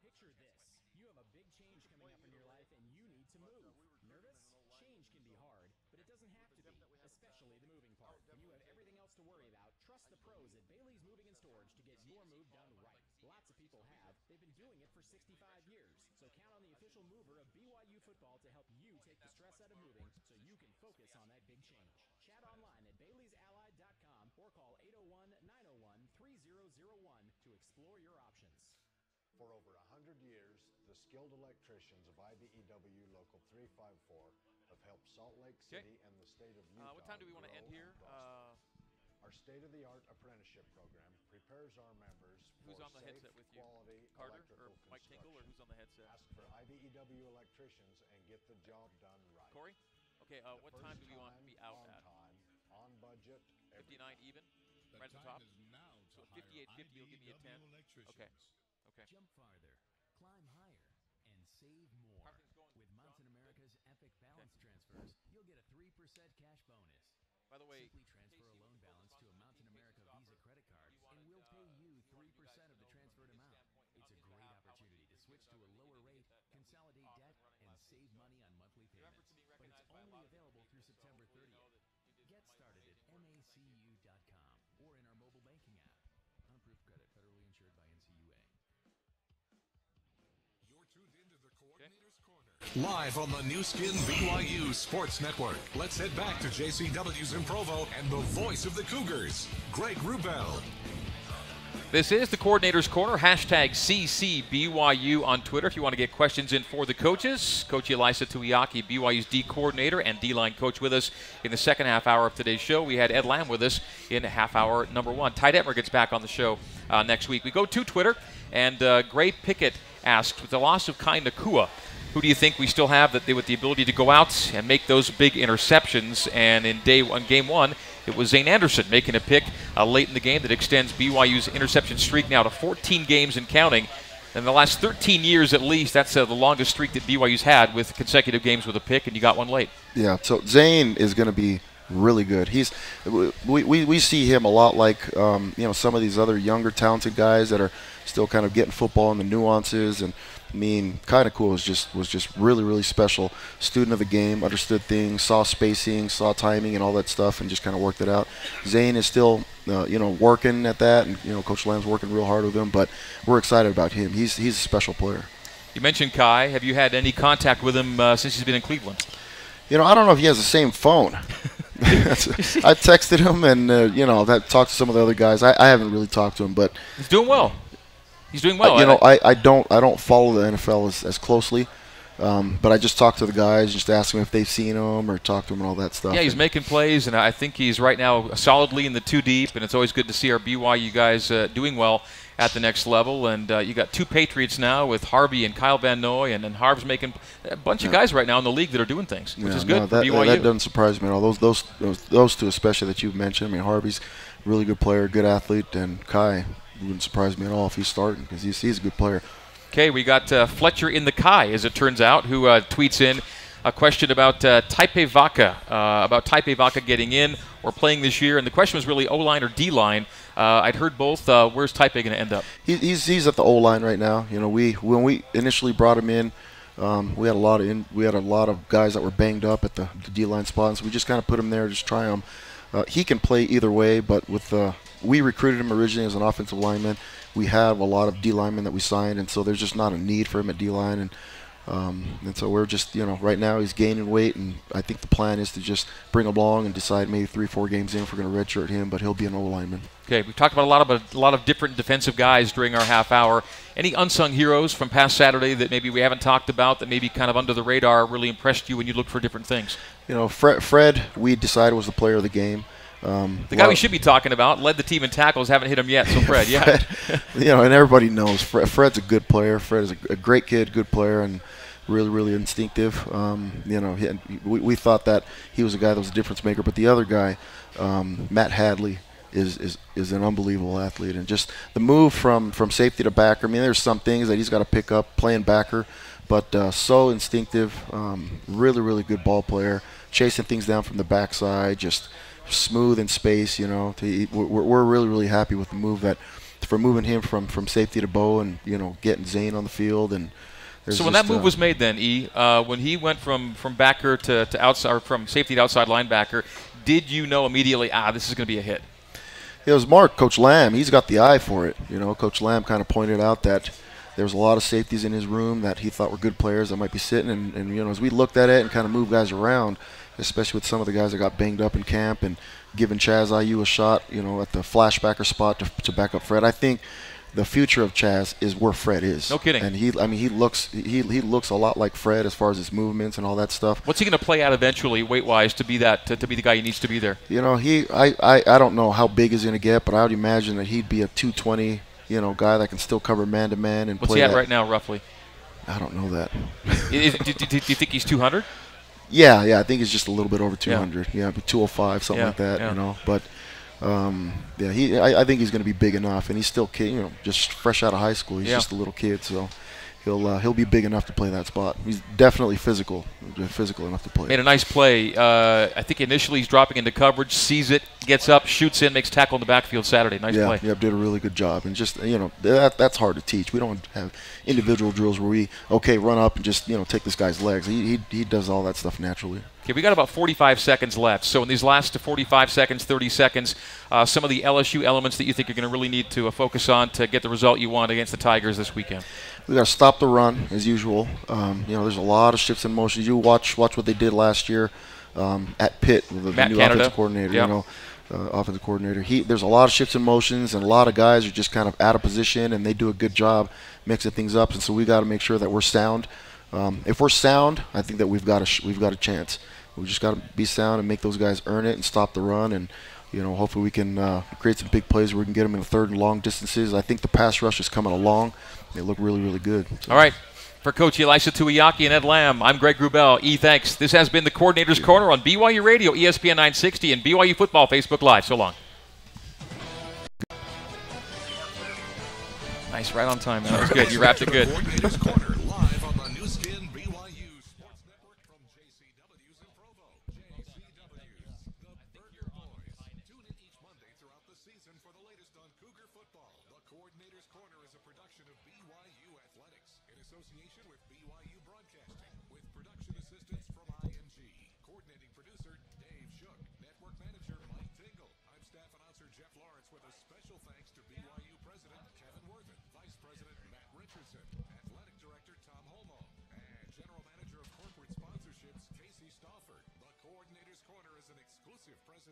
Picture this. You have a big change coming up in your life and you need to move. Nervous? Change can be hard, but it doesn't have to be, especially the moving part. When you have everything else to worry about, trust the pros at Bailey's Moving and storage to get your move done right. Lots of people have. They've been doing it for 65 years. So count on the official mover of BYU Football to help you take the stress out of moving so you can focus on that big change. Chat online at Bailey'sAllied.com or call 801-901-3001 to explore your options. For over 100 years, the skilled electricians of IBEW Local 354 have helped Salt Lake City and the state of Utah. What time do we want to end here? Our state-of-the-art apprenticeship program prepares our members Who's for on the safe, headset with you? quality Carter electrical or Mike Tingle, or who's on the headset? Ask for IBEW electricians and get the job done right. Corey? Okay, what time do we want to be out on at? time, on budget, 59 even? Right at the top? So 58.50 will give me a 10. Okay. Okay. Jump farther, climb higher, and save more. With Mountain America's epic balance transfers, you'll get a 3% cash bonus. By the way, simply transfer a loan balance to a Mountain America Visa credit card, and we'll pay you 3% of the transferred amount. It's a great opportunity to switch to a lower rate, consolidate debt, and save money on monthly payments. But it's only available through September 30th. Get started at macu.com or in our mobile banking app. Unapproved credit, federally insured by NCUA. You're tuned into the Coordinator's Corner. Live on the new skin BYU Sports Network. Let's head back to JCW's in Provo and the voice of the Cougars, Greg Wrubell. This is the Coordinator's Corner, hashtag CCBYU on Twitter if you want to get questions in for the coaches. Coach Elisa Tuiaki, BYU's D coordinator and D-line coach, with us in the second half hour of today's show. We had Ed Lamb with us in half hour number one. Ty Detmer gets back on the show next week. We go to Twitter, and Gray Pickett asked, with the loss of Kai Nakua, who do you think we still have with the ability to go out and make those big interceptions? And in game one, it was Zane Anderson making a pick late in the game that extends BYU's interception streak now to 14 games and counting. In the last 13 years at least, that's the longest streak that BYU's had with consecutive games with a pick, and you got one late. Yeah, so Zane is going to be really good. We see him a lot like some of these other younger talented guys that are still kind of getting football and the nuances. And I mean, kind of cool. Was just really, really special. Student of the game, understood things, saw spacing, saw timing, and all that stuff, and just kind of worked it out. Zane is still, working at that, and Coach Lamb's working real hard with him. But we're excited about him. He's a special player. You mentioned Kai. Have you had any contact with him since he's been in Cleveland? I don't know if he has the same phone. I texted him, and that talked to some of the other guys. I haven't really talked to him, but he's doing well. He's doing well. I don't follow the NFL as closely, but I just talk to the guys, just ask them if they've seen him or talk to them and all that stuff. Yeah, he's making plays, and I think he's right now solidly in the two deep, and it's always good to see our BYU guys doing well at the next level. And you got two Patriots now with Harvey and Kyle Van Noy, and then Harv's making a bunch of guys right now in the league that are doing things, which is good for BYU. That doesn't surprise me at all. Those two especially that you've mentioned. I mean, Harvey's a really good player, good athlete, and Kai wouldn't surprise me at all if he's starting, because he's a good player. Okay, we got Fletcher in the Kai, as it turns out, who tweets in a question about Taipei Vaca getting in or playing this year, and the question was really O-line or D-line. I'd heard both. Where's Taipei going to end up? He's at the O-line right now. When we initially brought him in, we had a lot of guys that were banged up at the D-line spot, so we just kind of put him there, just try him. He can play either way, but we recruited him originally as an offensive lineman. We have a lot of D linemen that we signed, and so there's just not a need for him at D line, and so we're just right now he's gaining weight, and I think the plan is to just bring him along and decide maybe 3-4 games in if we're going to redshirt him, but he'll be an O lineman. Okay, we've talked about a lot of different defensive guys during our half hour. Any unsung heroes from past Saturday that maybe we haven't talked about that maybe kind of under the radar really impressed you when you look for different things? Fred, we decided was the player of the game. The guy we should be talking about led the team in tackles, haven't hit him yet. So Fred, yeah. Fred, and everybody knows Fred's a good player. Fred is a great kid, good player, and really, really instinctive. We thought that he was a guy that was a difference maker, but the other guy, Matt Hadley, is an unbelievable athlete, and just the move from safety to backer. I mean, there's some things that he's got to pick up playing backer, but so instinctive, really, really good ball player, chasing things down from the backside, just smooth in space. We're really, really happy with the move for moving him from safety to bow, and getting Zane on the field. And so when that move was made, then when he went from backer to outside, or from safety to outside linebacker, did you know immediately this is going to be a hit? It was Mark, Coach Lamb. He's got the eye for it. You know, Coach Lamb kind of pointed out that there was a lot of safeties in his room that he thought were good players that might be sitting. And you know, as we looked at it and kind of moved guys around, especially with some of the guys that got banged up in camp and giving Chaz IU a shot, you know, at the flashbacker spot to back up Fred. I think the future of Chaz is where Fred is. No kidding. And he looks a lot like Fred as far as his movements and all that stuff. What's he going to play out eventually, weight-wise, to be that to be the guy he needs to be there? You know, I don't know how big he's going to get, but I would imagine that he'd be a 220, you know, guy that can still cover man-to-man and What's play he at that. right now, roughly? I don't know that. Do you think he's 200? Yeah, I think he's just a little bit over 200. Yeah, 205, something like that, you know. But I think he's going to be big enough, and he's still kid, you know, just fresh out of high school. He's just a little kid, so he'll be big enough to play that spot. He's definitely physical enough to play. Made a nice play. I think initially he's dropping into coverage, sees it, gets up, shoots in, makes tackle in the backfield Saturday. Nice play. Yeah, did a really good job. And just, you know, that's hard to teach. We don't have individual drills where we, run up and just, you know, take this guy's legs. He does all that stuff naturally. Okay, we got about 45 seconds left. So in these last 45 seconds, 30 seconds, some of the LSU elements that you think you're going to really need to focus on to get the result you want against the Tigers this weekend. We got to stop the run as usual. You know, there's a lot of shifts in motion. You watch what they did last year at Pitt with the new offensive coordinator. Yep. You know, offensive coordinator. There's a lot of shifts in motions, and a lot of guys are just kind of out of position, and they do a good job mixing things up. And so we got to make sure that we're sound. If we're sound, I think that we've got a chance. We just got to be sound and make those guys earn it and stop the run, and you know, hopefully we can create some big plays where we can get them in the third and long distances. I think the pass rush is coming along. They look really, really good. So. All right. For Coach Elisa Tuiaki and Ed Lamb, I'm Greg Wrubell. Thanks. This has been the Coordinator's Corner on BYU Radio, ESPN 960, and BYU Football Facebook Live. So long. Nice, right on time. That was good. You wrapped it good. Coordinator's Corner live on the new skin BYU Sports Network from JCW's in Provo. JCW's, the Burger Boys. Tune in each Monday throughout the season for the latest on Cougar football. The Coordinator's Corner is a production of BYU Athletics in association with BYU Broadcasting, with production assistance from ING. Coordinating producer Dave Shook. Network manager Mike Tingle. I'm staff announcer Jeff Lawrence with a special thanks to BYU President Kevin Worthen, Vice President Matt Richardson, Athletic Director Tom Holmo, and General Manager of Corporate Sponsorships Casey Stauffer. The Coordinator's Corner is an exclusive presentation.